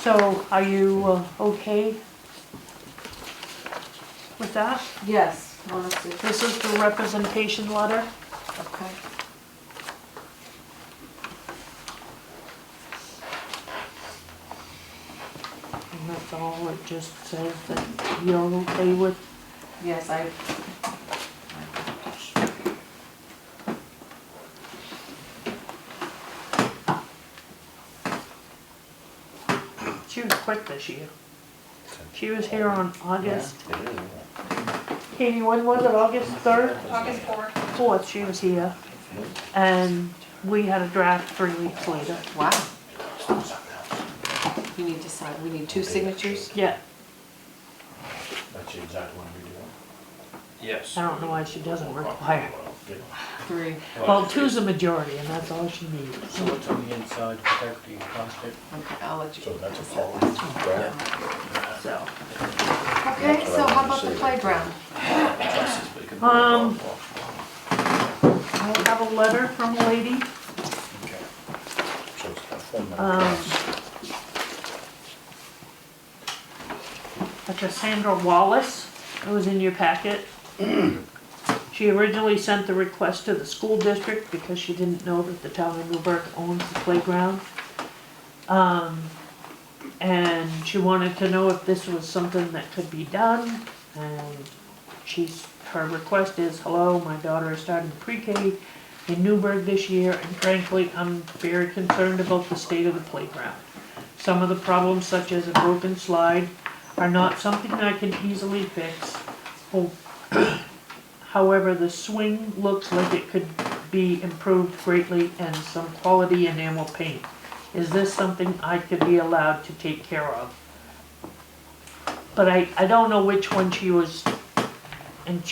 So are you okay with that? Yes, honestly, This is the representation letter. okay. And that's all, it just says that you're okay with. Yes, I. She was quick this year. She was here on August. Katie, when was it, August 3rd? August 4th. 4th, she was here. And we had a draft 3 weeks later. Wow. You need to sign, we need 2 signatures? Yeah, That's the exact one we do. Yes. I don't know why she doesn't require. 3. Well, 2's a majority and that's all she needs. So what's on the inside, protect the plastic? Okay, I'll let you. So that's a fall draft. So, Okay, so how about the playground? I have a letter from a lady. So it's a full Um, That's a Sandra Wallace. It was in your packet. She originally sent the request to the school district because she didn't know that the town of Newburgh owns the playground. And she wanted to know if this was something that could be done, and her request is, hello, my daughter is starting pre-K in Newburgh this year, and frankly, I'm very concerned about the state of the playground. Some of the problems, such as a broken slide, are not something I can easily fix. However, the swing looks like it could be improved greatly, and some quality enamel paint. Is this something I could be allowed to take care of? But I don't know which one she was, and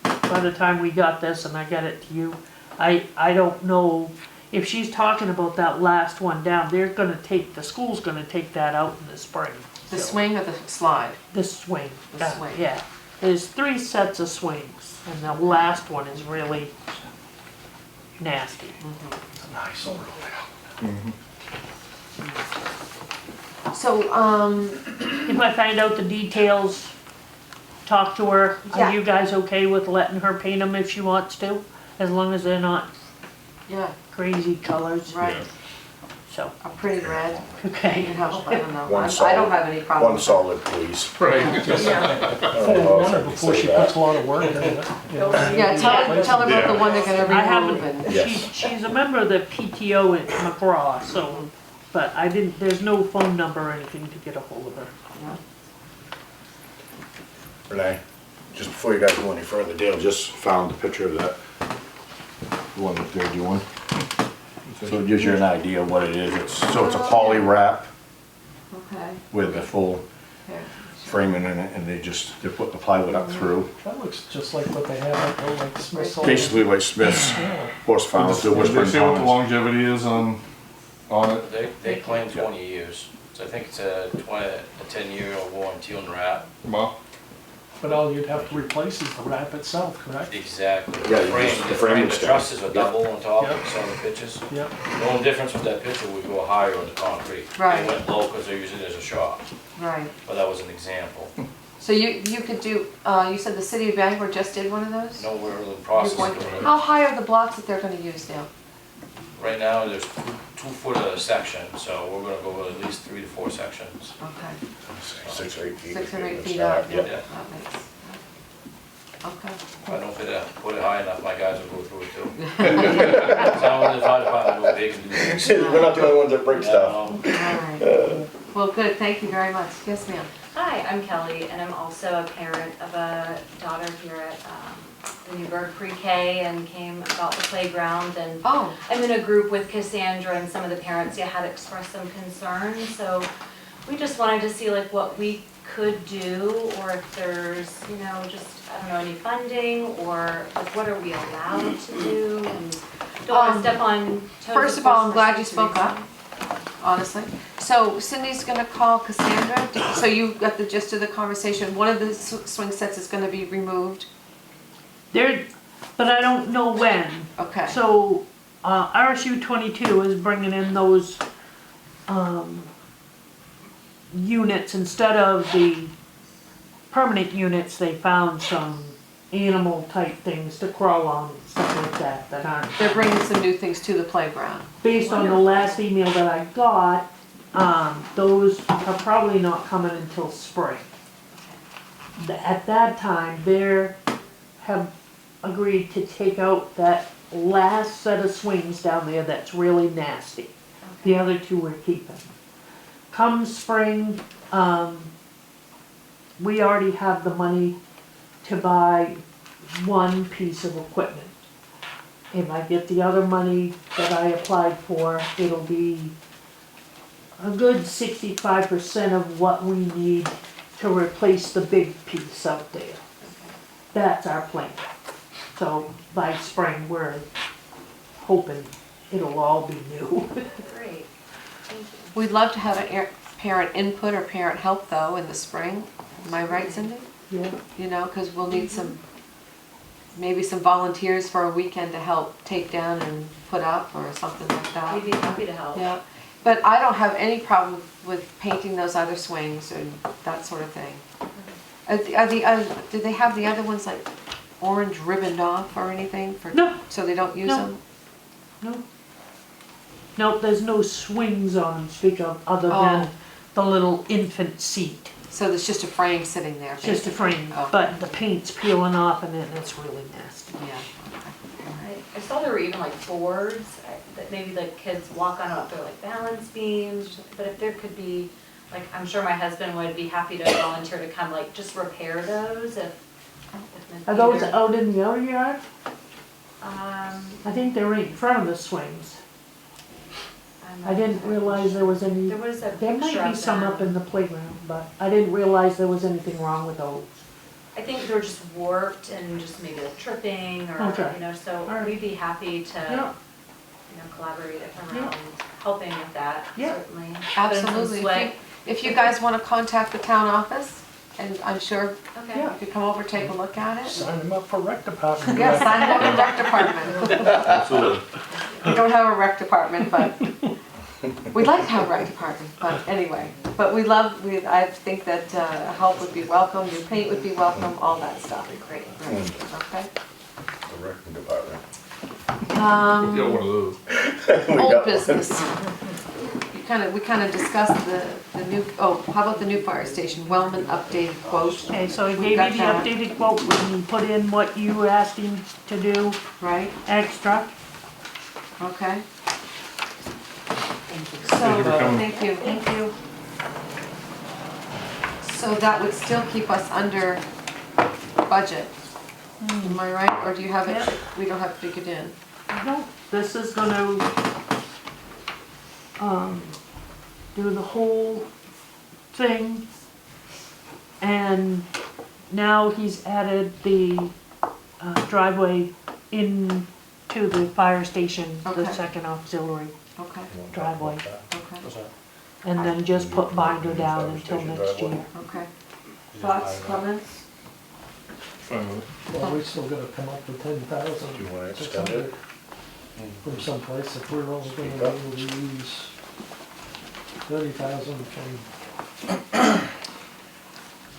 by the time we got this and I got it to you, I don't know if she's talking about that last one down. The school's gonna take that out in the spring. The So, swing or the slide? The swing. The swing. Yeah. There's 3 sets of swings, and the last one is really nasty. Nice. So, If I find out the details, talk to her. Yeah. Are you guys okay with letting her paint them if she wants to? As long as they're not yeah, crazy colors, right, so, a pretty red, you okay. know, I don't know, One I solid- don't have any problem. One solid, please. Right. Yeah, Forewarn her before she puts a lot of work into it. You know, Yeah, tell her about the one they're gonna I haven't, remove and, Yes. she's a member of the PTO at McGraw, so, but there's no phone number or anything to get a hold of her. Renee, just before you guys go any further, Dale just found the picture of that one that they're doing. So it gives you an idea of what it is. It's a poly wrap okay. with a full Here. framing in it, and they're putting the plywood up through. That looks just like what they have at like Smith's. Old- Basically like Smith's Yeah. horse farms, the Did they Whispering say what the Pines. longevity is on it? They claim 20 years, so I think it's a 10-year warranty on the wrap. Well, But all you'd have to replace is the wrap itself, correct? Exactly. Yeah, The you frame, just- the the frame frame, and the stuff. trusses are double on top, Yep. like some of the pictures. Yep. The only difference with that picture, we go higher on the concrete. Right. They went low because they're using it as a shop, Right, but that was an example. so you could do, you said the city of Bangor just did one of those? No, we're in the You're process going- of doing it. How high are the blocks that they're gonna use now? Right now, there's 2-foot section, so we're gonna go with at least 3 to 4 sections. Okay, 6 or 8 feet. 6 or 8 It's feet not- up, yeah. that makes, okay. If I don't put it high enough, my guys will go through it too. Some of the fire department go big and do things. We're not the only ones that break stuff. All right. Well, good, thank you very much. Yes, ma'am. Hi, I'm Kelly, and I'm also a parent of a daughter here at the Newburgh Pre-K, and came about the playground, and Oh, I'm in a group with Cassandra and some of the parents that had expressed some concerns, so we just wanted to see like what we could do, or if there's, just, I don't know, any funding, or like what are we allowed to do, and don't want to step on toes. first of all, I'm glad you for spoke up, honestly. So Cindy's gonna call Cassandra, so you got the gist of the conversation. One of the swing sets is gonna be removed, But I don't know when. okay. So, RSU 22 is bringing in those, units instead of the permanent units. They found some animal type things to crawl on, stuff like that aren't. They're bringing some new things to the playground. Based on the last email that I got, those are probably not coming until spring. At that time, they have agreed to take out that last set of swings down there that's really nasty. The other 2 we're keeping. Come spring, we already have the money to buy one piece of equipment. If I get the other money that I applied for, it'll be a good 65% of what we need to replace the big piece out there. That's our plan. So by spring, we're hoping it'll all be new. Great, thank you. We'd love to have a parent input or parent help though in the spring. Am I right, Cindy? Yeah. Because we'll need maybe some volunteers for a weekend to help take down and put up or something like that. We'd be happy to help. Yeah, but I don't have any problem with painting those other swings and that sort of thing. Do they have the other ones like orange ribboned off or anything for? No. So they don't use No. them? No. No, there's no swings on, speak of, other Oh. than the little infant seat. So there's just a frame sitting there? It's just a frame, Oh. but the paint's peeling off and it's really nasty. Yeah, okay. I saw there were even like boards that maybe like kids walk on up, they're like balance beams, or something. But if there could be, like, I'm sure my husband would be happy to volunteer to come like just repair those if Are those either- out in the outer yard? Um, I think they're right in front of the swings. I'm I not didn't exactly realize there was any, There was a there picture might be of some up them. in the playground, but I didn't realize there was anything wrong with those. I think they're just warped and just maybe like tripping or, Okay. you know, so Alright. we'd be happy to, Yeah. you know, collaborate around helping with that, Yeah. certainly. Put in some Absolutely. swag. If you guys want to contact the town office, and I'm sure Okay. you could come over, take a look at it. Sign them up for rec department. Yes, sign up for rec department. Absolutely. We don't have a rec department, but we'd like to have a rec department, but anyway. But I think that help would be welcome, new paint would be welcome, all that stuff. Great. Okay. The wrecking department. We got one of those. We got Old one. business. We kind of discussed the new, how about the new fire station, Wellman updated quote, Okay, so I We gave you got the that. updated quote, when you put in what you asked him to do right? extra. Okay. Thank you So, for coming. thank you. So that would still keep us under budget. Am I right, or do you have it, Yep. we don't have it figured in? No, this is gonna, do the whole thing. And now he's added the driveway into the fire station, the Okay. second auxiliary Okay, driveway. okay, And then just put binder down until next year. okay. Thoughts, comments? Fine with it. Well, we still gotta come up with 10,000. Do you wanna extend it? From someplace, if we're only gonna be able to use 30,000 from,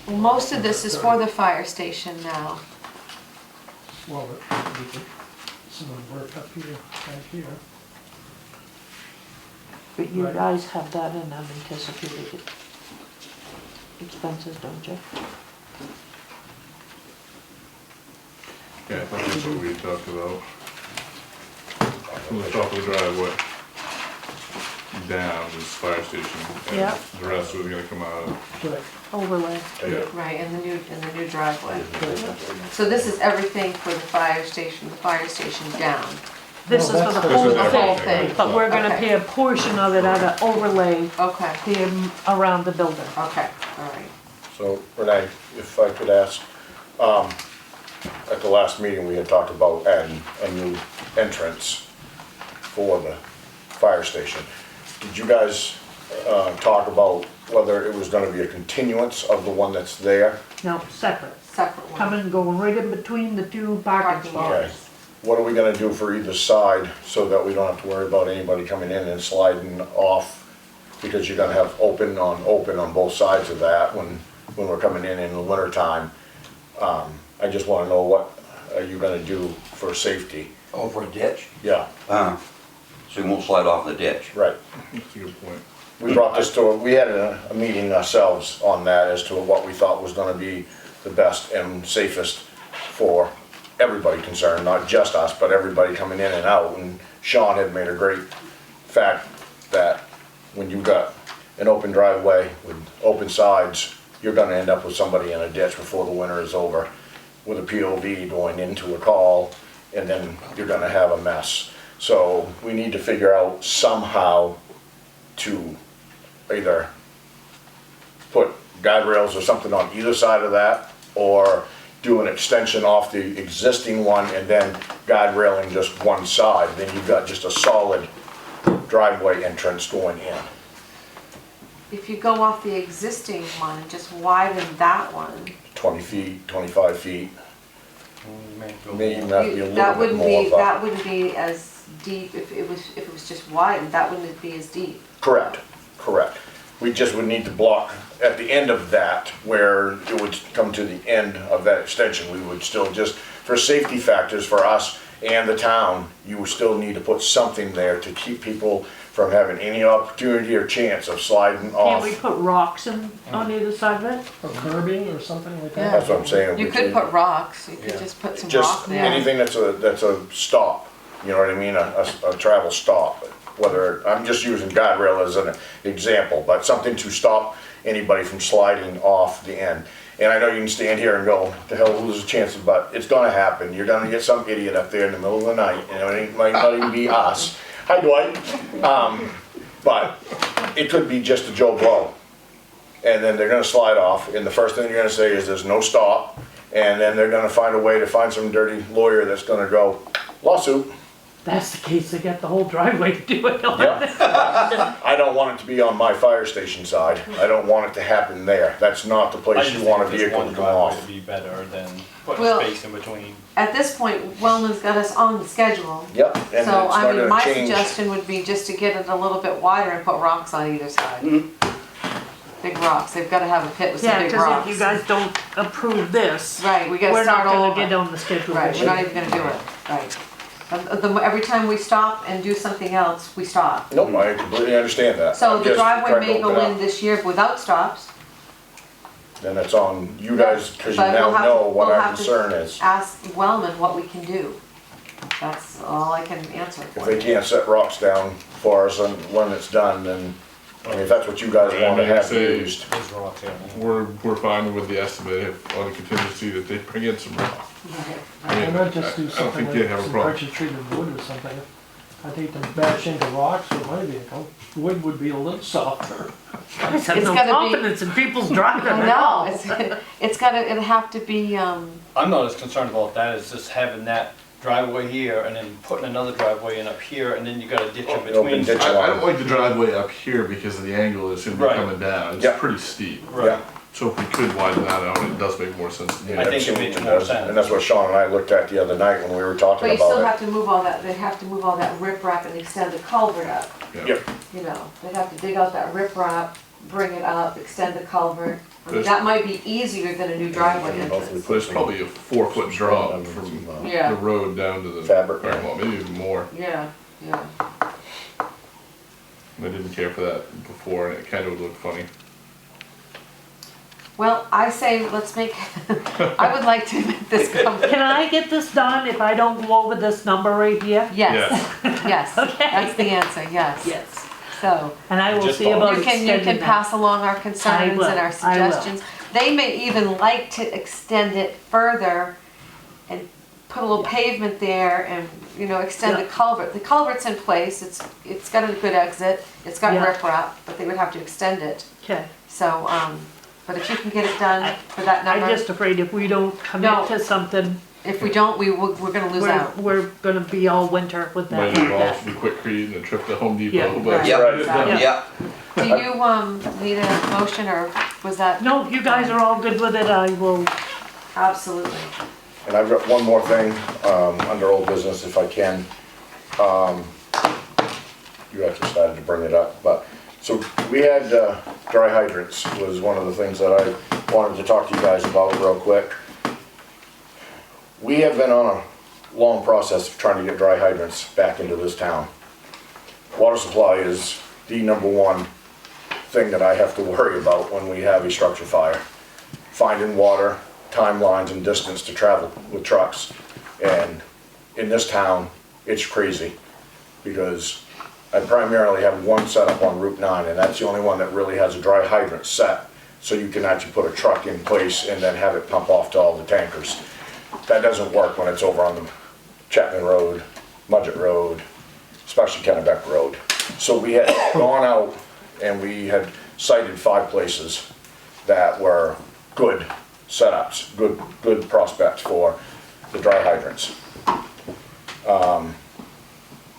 Well, most of this is for the fire station now. well, we could, some of the work up here, right here. But you Right. guys have that in unanticipated expenses, don't you? Yeah, I think that's what we talked about. From the top of the driveway down is fire station. And Yeah. the rest was gonna come out of, Right, Overlay. yeah. Right, in the new driveway. So this is everything for the fire station down. This No, is for that's the for whole the whole thing, thing. but we're gonna Okay. pay a portion of it out of overlay Okay, here around the building. okay, all right. So Renee, if I could ask, at the last meeting, we had talked about adding a new entrance for the fire station. Did you guys talk about whether it was gonna be a continuance of the one that's there? No, separate. Separate one. Coming, going right in between the two parking Parking lots. Okay. spots. What are we gonna do for either side so that we don't have to worry about anybody coming in and sliding off? Because you're gonna have open on both sides of that when we're coming in the winter time. I just wanna know what are you gonna do for safety? Over a ditch, Yeah, so you won't slide off in the ditch. right. That's a good point. We brought this to, we had a meeting ourselves on that as to what we thought was gonna be the best and safest for everybody concerned, not just us, but everybody coming in and out. And Sean had made a great fact that when you've got an open driveway with open sides, you're gonna end up with somebody in a ditch before the winter is over with a POV going into a call, and then you're gonna have a mess. So we need to figure out somehow to either put guide rails or something on either side of that, or do an extension off the existing one and then guide railing just one side. Then you've got just a solid driveway entrance going in. If you go off the existing one and just widen that one, 20 feet, 25 feet, maybe even have to be a little that bit wouldn't more. be, but- that wouldn't be as deep, if it was just widened, that wouldn't be as deep. Correct, correct. We just would need to block at the end of that, where it would come to the end of that extension, we would still just for safety factors for us and the town, you still need to put something there to keep people from having any opportunity or chance of sliding Can't we off. put rocks in, on either side of it? Or curbing or something like that? That's what I'm saying. You we could put rocks, you could Yeah. just put some rock Just there. anything that's a stop, you know what I mean, a travel stop. Whether, I'm just using guardrail as an example, but something to stop anybody from sliding off the end. And I know you can stand here and go, the hell, who's the chances, but it's gonna happen. You're gonna get some idiot up there in the middle of the night, and it might not even be us. Hi, Dwight. But it could be just a Joe Blow. And then they're gonna slide off, and the first thing you're gonna say is there's no stop, and then they're gonna find a way to find some dirty lawyer that's gonna go, lawsuit. That's the case, they got the whole driveway to do it on. Yeah. I don't want it to be on my fire station side. I don't want it to happen there. That's not the I place just you want a think just vehicle one to come driveway off. would be better than putting Well- space in between. At this point, Wellman's got us on the schedule. Yep, and it's So, not I mean, gonna my change. suggestion would be just to get it a little bit wider and put rocks on either side. Big rocks, they've gotta have a pit with some Yeah, big cause if rocks. you guys don't approve this, Right, we gotta we're not start all gonna get over. on the schedule. Right, this we're not year. even gonna do it, right. Every time we stop and do something else, we stop. Nope, I completely understand that. So I'm the just driveway trying to may open go up. in this year without stops. Then it's on you guys, because you But now we'll have know to- what we'll our have to concern is. Ask Wellman what we can do. That's all I can answer If for they you. can't set rocks down for us and when it's done, then, I mean, if that's what you guys want to have Say- used. There's rocks there now. We're fine with the estimate if, on the contingency that they bring in some rock. I Why mean, not just do I don't something think you'd have like a some problem. pressure treated wood or something? I'd hate to bash into rocks with my vehicle. Wood would be a little softer. I just have It's no gotta be- confidence in people's driving I at know, all. it'll have to be, I'm not as concerned about that as just having that driveway here and then putting another driveway in up here and then you got a ditch in Open between. ditch. I don't like the driveway up here because of the angle it's gonna be Right. coming down. It's Yeah. pretty steep. Right. So if we could widen that out, it does make more sense to me. I think it Absolutely makes more does. sense. And that's what Sean and I looked at the other night when we were talking but you still about have to move all that, they have to move all that riprap and extend the culvert up. it. Yep, You know, they'd have to dig out that riprap, bring it up, extend the culvert. I mean, There's- that might be easier than a new driveway entrance. There's probably a 4-foot drop from Yeah. the road down to the Fabric. parking lot, maybe even more. Yeah, yeah. I didn't care for that before and it kind of looked funny. Well, I say, let's make, I would like to make this come, Can I get this done if I don't go over this number right here? yes, yes, Okay. that's the answer, yes. Yes. So, And I will Just see about you extending can that. pass along our concerns will, and our I will. suggestions. They may even like to extend it further and put a little pavement there and, you know, extend the Yeah. culvert. The culvert's in place, it's got a good exit, it's got Yeah. riprap, but they would have to extend it. Okay. So, but if you can get it done for that I'm number, just afraid if we don't No. commit to something, if we don't, we're gonna lose out. we're gonna be all winter with that. Might like involve that. some quick and a trip to Home Yeah, Depot, but. right. Yep, Right. Yeah. yep. Do you, need a motion or was that? No, you guys are all good with it, I will, Absolutely. and I've got one more thing, under old business if I can. You actually started to bring it up, but, so we had, dry hydrants was one of the things that I wanted to talk to you guys about real quick. We have been on a long process of trying to get dry hydrants back into this town. Water supply is the number one thing that I have to worry about when we have a structure fire. Finding water, timelines and distance to travel with trucks. And in this town, it's crazy because I primarily have one setup on Route 9 and that's the only one that really has a dry hydrant set. So you can actually put a truck in place and then have it pump off to all the tankers. That doesn't work when it's over on the Chapman Road, Mudgett Road, especially Kennebec Road. So we had gone out and we had cited 5 places that were good setups, good prospects for the dry hydrants.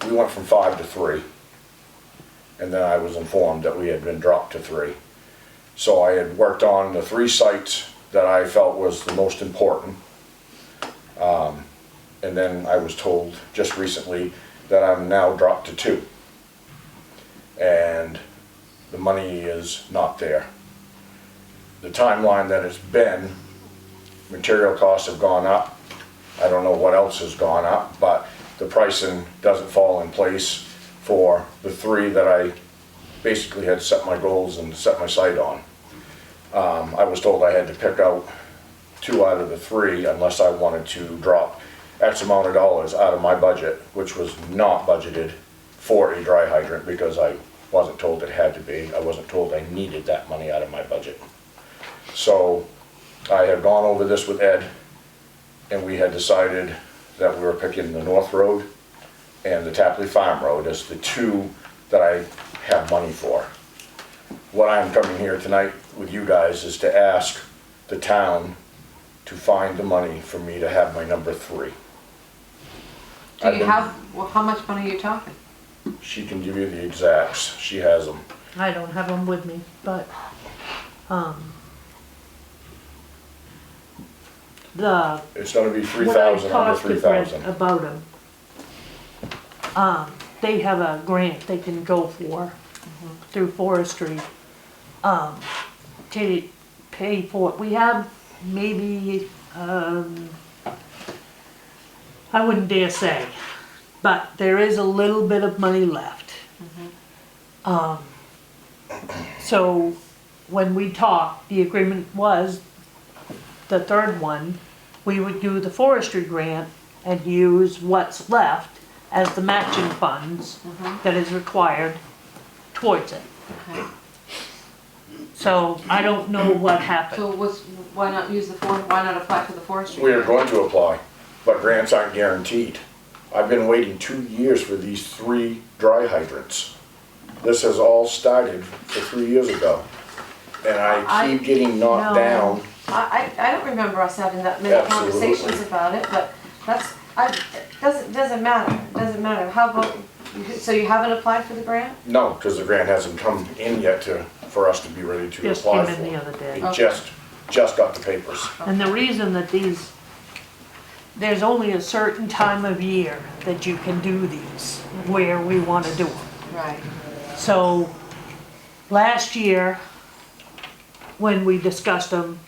We went from 5 to 3. And then I was informed that we had been dropped to 3. So I had worked on the 3 sites that I felt was the most important. And then I was told just recently that I'm now dropped to 2. And the money is not there. The timeline that it's been, material costs have gone up, I don't know what else has gone up, but the pricing doesn't fall in place for the 3 that I basically had set my goals and set my sight on. I was told I had to pick out 2 out of the 3 unless I wanted to drop X amount of dollars out of my budget, which was not budgeted for a dry hydrant because I wasn't told it had to be. I wasn't told I needed that money out of my budget. So I had gone over this with Ed, and we had decided that we were picking the North Road and the Tapley Farm Road as the 2 that I have money for. What I'm coming here tonight with you guys is to ask the town to find the money for me to have my number 3. Do you have, well, how much money are you talking? She can give you the exacts, she has them. I don't have them with me, but, It's gonna be when I 3,000 under talked to Brett 3,000. about them, they have a grant they can go for through forestry, to pay for it. We have maybe, I wouldn't dare say, but there is a little bit of money left. So when we talked, the agreement was the 3rd one, we would do the forestry grant and use what's left as the matching funds that is required towards it. Okay. So I don't know what happened. So why not use why not apply for the forestry? We are going to apply, but grants aren't guaranteed. I've been waiting 2 years for these 3 dry hydrants. This has all started for 3 years ago. And I keep getting knocked No. down. I don't remember us having that many Absolutely. conversations about it, but it doesn't matter. How about, so you haven't applied for the grant? No, because the grant hasn't come in yet for us to be ready to Just apply came for. in the other day. It just got the papers. And the reason that there's only a certain time of year that you can do these, where we want to do them. Right. So, last year, when we discussed them,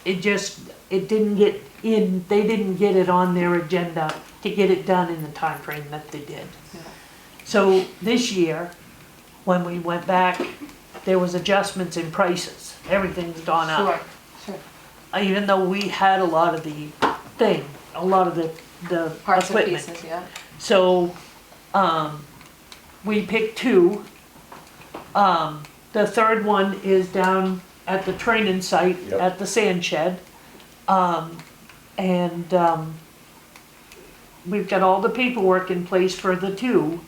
it didn't get in, they didn't get it on their agenda to get it done in the time frame that they did. Yeah. So, this year, when we went back, there was adjustments in prices. Everything's gone up. Sure. Even though we had a lot of the Parts and equipment. pieces, yeah. So, we picked 2. The 3rd one is down at the training site, Yep. at the sand shed. We've got all the paperwork in place for the 2,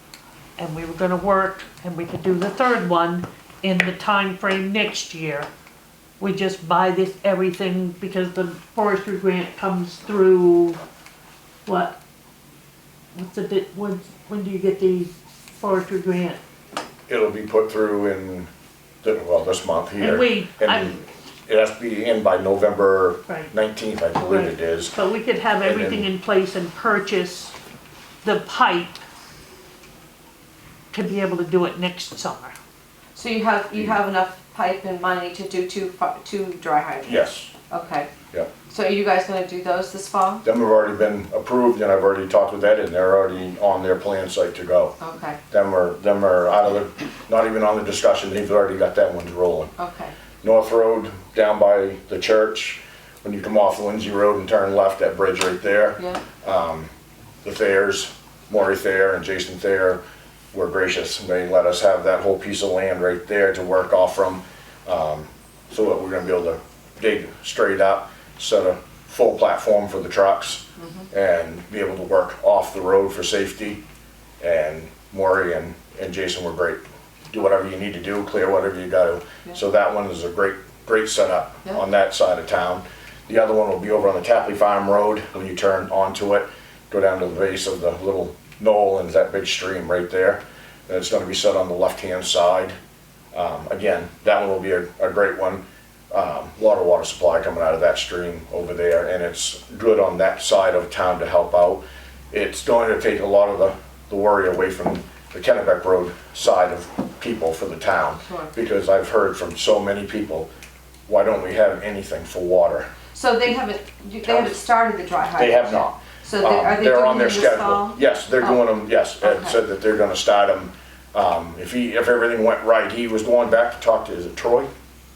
and we were gonna work, and we could do the 3rd one in the time frame next year. We just buy everything, because the forestry grant comes through, when do you get the forestry grant? It'll be put through in, this month here. And it has to be in by November Right. 19th, I believe it is. But we could have And everything then- in place and purchase the pipe to be able to do it next summer. So you have enough pipe and money to do 2 dry hydrants? Yes, Okay. yeah. So are you guys gonna do those this fall? Them have already been approved, and I've already talked with Ed, and they're already on their plan site to go. Okay, Them are out of the, not even on the discussion, they've already got that one rolling. okay. North Road, down by the church, when you come off Lindsay Road and turn left, that bridge right there. Yeah, The Thayers, Maury Thayer and Jason Thayer were gracious. They let us have that whole piece of land right there to work off from, so that we're gonna be able to dig straight up, set a full platform for the trucks, and be able to work off the road for safety. And Maury and Jason were great. Do whatever you need to do, clear whatever you gotta. So that one is a great setup Yeah. on that side of town. The other one will be over on the Tapley Farm Road, when you turn onto it, go down to the base of the little knoll, and that big stream right there. And it's gonna be set on the left-hand side. Again, that one will be a great one. Lot of water supply coming out of that stream over there, and it's good on that side of town to help out. It's going to take a lot of the worry away from the Kennebec Road side of people for the town. Sure. Because I've heard from so many people, why don't we have anything for water? So they haven't started the dry hydrants? They have not. So are they They're doing on their them this schedule. fall? Yes, they're Oh. doing them, yes. Ed Okay. said that they're gonna start them, if everything went right. He was going back to talk to, is it Troy?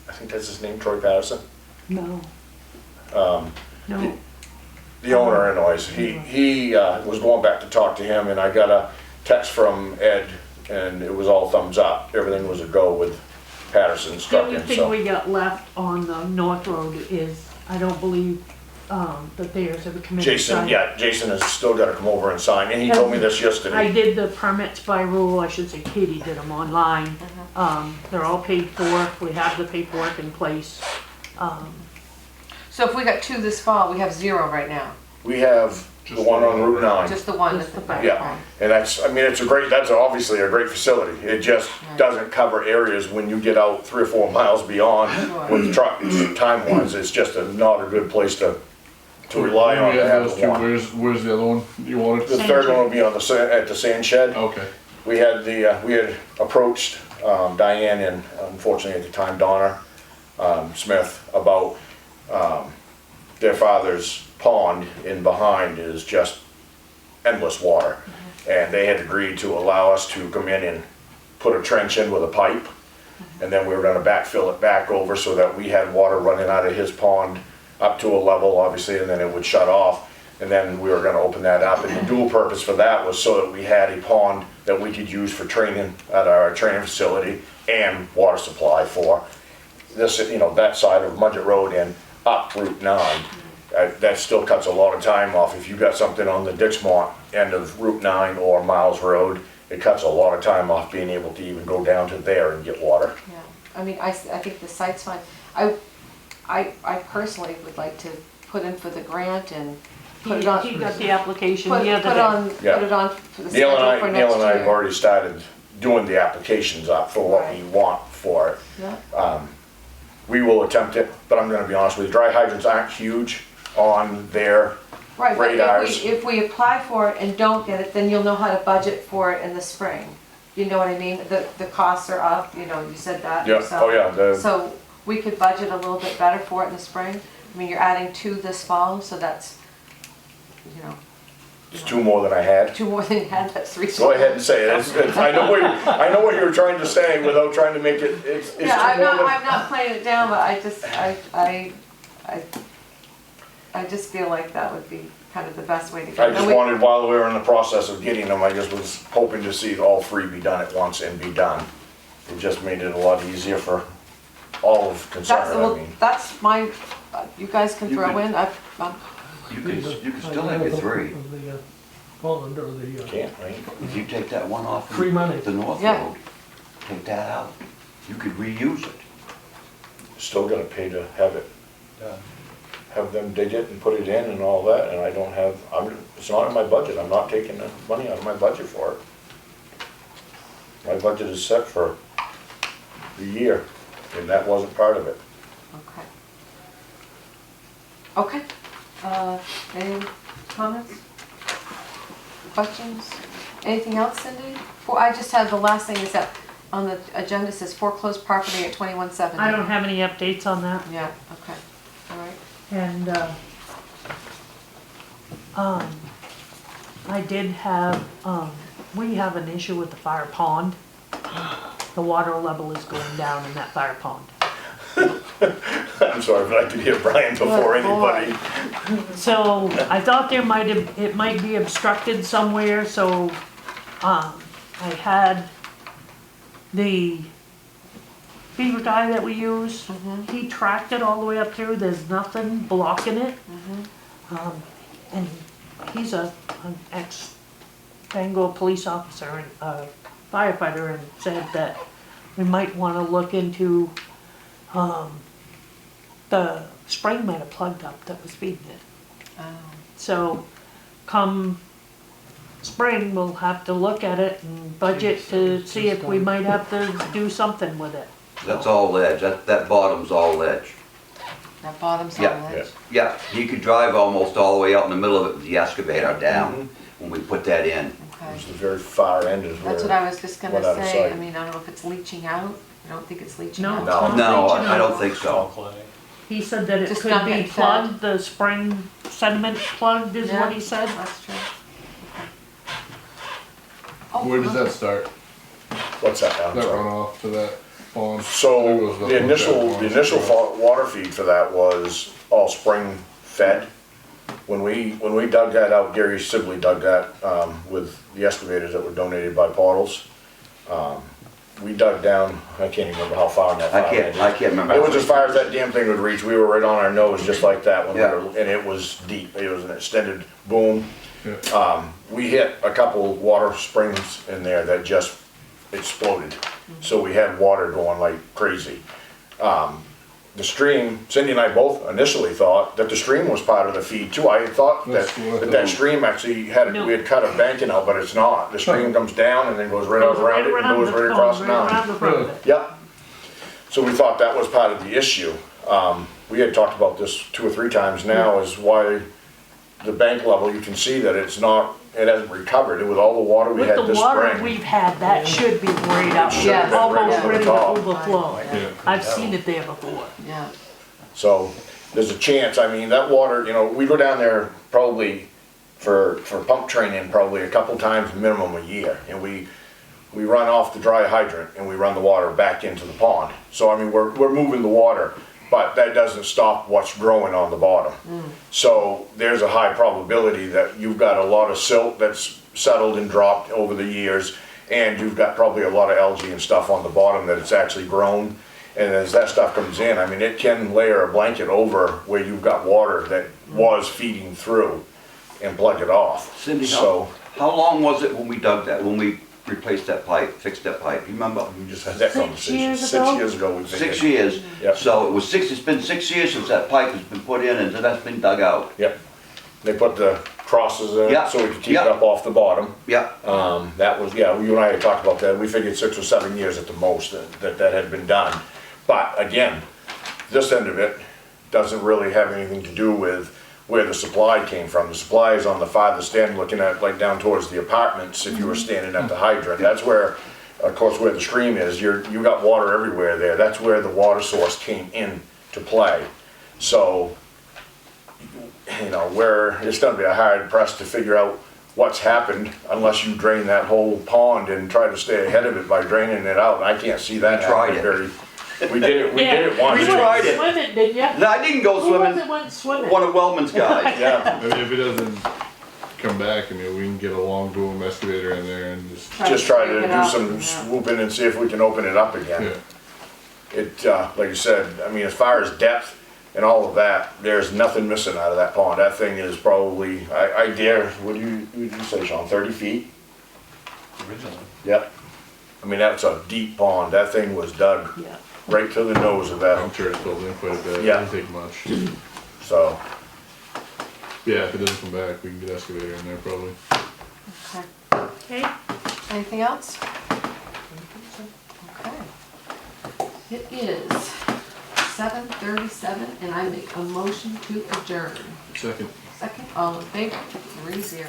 I think that's his name, Troy Patterson. No. No. The owner anyways, he was going back to talk to him, and I got a text from Ed, and it was all thumbs up. Everything was a go with Patterson's The truck only in, thing so. we got left on the North Road is, I don't believe, that theirs have a committee Jason, sign. yeah, Jason has still gotta come over and sign, and he told me this I yesterday. did the permits by rule, I should say Katie did them online. They're all paid for, we have the paperwork in place. So if we got 2 this fall, we have 0 right now, We have the one on Route 9. just the one Just at the the fire Yeah, pond. and that's, I mean, that's obviously a great facility. It just doesn't cover areas when you get out 3 or 4 miles beyond with trucks, time-wise. It's just not a good place to rely on We to have have those the two. one. Where's the other one you wanted? The third one will be on at the sand shed. Okay. We had approached Diane and unfortunately at the time Donna Smith about their father's pond in behind is just endless water. And they had agreed to allow us to come in and put a trench in with a pipe. And then we were gonna backfill it back over so that we had water running out of his pond up to a level, obviously, and then it would shut off. And then we were gonna open that up, and the dual purpose for that was so that we had a pond that we could use for training at our training facility and water supply for this, that side of Mudgett Road and up Route 9. That still cuts a lot of time off. If you got something on the Dixmont end of Route 9 or Miles Road, it cuts a lot of time off being able to even go down to there and get water. Yeah, I mean, I think the site's fine. I personally would like to put in for the grant and put it on. He got the application Put the other it day. on, Yeah. put it on for the Neil schedule for next year. and I have already started doing the applications up for what we want for it. Yeah. We will attempt it, but I'm gonna be honest with you, dry hydrants aren't huge on their, Right, but radars. if we apply for it and don't get it, then you'll know how to budget for it in the spring. You know what I mean? The costs are up, you said that yeah, yourself. oh yeah, So we could budget a little bit better for it in the spring. I mean, you're adding 2 this fall, so that's, it's 2 more than I had. 2 more than you had, that's 3. Go ahead and say it. I know what you were trying to say without trying to make it, it's 2 Yeah, more than. I'm not playing it down, but I just feel like that would be kind of the best way to go. I just wanted, while we were in the process of getting them, I just was hoping to see all 3 be done at once and be done. It just made it a lot easier for all of concerned, I mean. That's my, you guys can You throw could- in, You can still have your 3. Of the, Poland or the, Can't, right? If you take that one off Free money. the North Yeah. Road, take that out, you could reuse it. Still gotta pay to have it, Yeah. have them dig it and put it in and all that, and I don't have, it's not in my budget, I'm not taking the money out of my budget for it. My budget is set for the year, and that wasn't part of it. okay. Any comments? Questions? Anything else, Cindy? Well, I just have, the last thing is that on the agenda says foreclosed property at 2170. I don't have any updates on that. Yeah, okay, all right. And, I did have, we have an issue with the fire pond. The water level is going down in that fire pond. I'm sorry, but I could hear Brian before Good boy. anybody. So I thought it might be obstructed somewhere, so, I had the beaver guy that we use, he tracked it all the way up through, there's nothing blocking it. And he's an ex-Bangor police officer and a firefighter, and said that we might wanna look into, the spring might have plugged up that was feeding it. So, come spring, we'll have to look at it and budget to see if we might have to do something with it. That's all ledge, that bottom's all ledge. That bottom's on Yeah. ledge. Yeah, you could drive almost all the way out in the middle of it with the excavator down when we put that in. It Okay. was the very far end is where. That's what I was just gonna went out of say, I sight. mean, I don't know if it's leaching out, I don't think it's leaching No, out. it's No, not no, leaching I don't out. think It's all so. clay. He said that it Just could not be getting fed. plugged, the spring sediment plugged is Yeah, what he said. That's true. Where does that start? What's that now? That runoff to that pond? So the initial water feed for that was all spring fed. When we dug that out, Gary Sibley dug that with the excavators that were donated by Portals. We dug down, I can't even remember how far in that. I can't remember. It was as far as that damn thing would reach. We were right on our nose just like that when we Yeah. were, and it was deep. It was an extended boom. Yeah. We hit a couple water springs in there that just exploded. So we had water going like crazy. The stream, Cindy and I both initially thought that the stream was part of the feed too. I had thought that That's what I that thought. stream actually had, No. we had cut a banking out, but it's not. The stream comes down and then goes right out Goes around it and goes the right across pond, the right mountain. around the front of it. Yep. So we thought that was part of the issue. We had talked about this 2 or 3 times now, is why the bank level, you can see that it's not, it hasn't recovered. With all the water we With had the this water spring. we've had, that should be right up, should have been right almost over ready the to top. overflow. Yeah. I've seen it there before. Yeah. So there's a chance, I mean, that water, you know, we go down there probably for pump training probably a couple times minimum a year. And we run off the dry hydrant and we run the water back into the pond. So I mean, we're moving the water, but that doesn't stop what's growing on the bottom. So there's a high probability that you've got a lot of silt that's settled and dropped over the years, and you've got probably a lot of algae and stuff on the bottom that it's actually grown. And as that stuff comes in, I mean, it can layer a blanket over where you've got water that was feeding through and plug it off. Cindy, So how long was it when we dug that, when we replaced that pipe, fixed that pipe? You remember? we just had that 6 conversation. years 6 ago? years ago we figured. 6 years. Yep. So it was it's been 6 years since that pipe has been put in and that's been dug out. Yep. They put the crosses in Yeah. so we could keep Yeah. it up off the bottom. Yeah. That was, yeah, you and I had talked about that. We figured 6 or 7 years at the most that had been done. But again, this end of it doesn't really have anything to do with where the supply came from. The supply is on the farthest end, looking at like down towards the apartments. If you were standing at the hydrant, that's where, of course, where the stream is. You got water everywhere there. That's where the water source came in to play. So, you know, it's going to be a hard press to figure out what's happened unless you drain that whole pond and try to stay ahead of it by draining it out. I can't see that tried happening it. We did it once. We You tried went it. swimming, didn't you? No, I didn't go Who was swimming. it went swimming? One of Wellman's guys. Yeah, I mean, if it doesn't come back, I mean, we can get a long boom excavator in there and just, just try to Scoop it do up, some yeah. swooping and see if we can open it up again. yeah. It, like you said, I mean, as far as depth and all of that, there's nothing missing out of that pond. That thing is probably, I dare, what did you say, Sean, 30 feet? Originally. Yep. I mean, that's a deep pond. That thing was dug Yeah. right to the nose of I'm that, sure it's filled in quite a bit. It Yeah. doesn't take much. so. Yeah, if it doesn't come back, we can get excavator in there probably. Okay. Okay, Anything else? Okay. It is 7:37 and I make a motion to adjourn. Second. Second, all in favor, 3-0.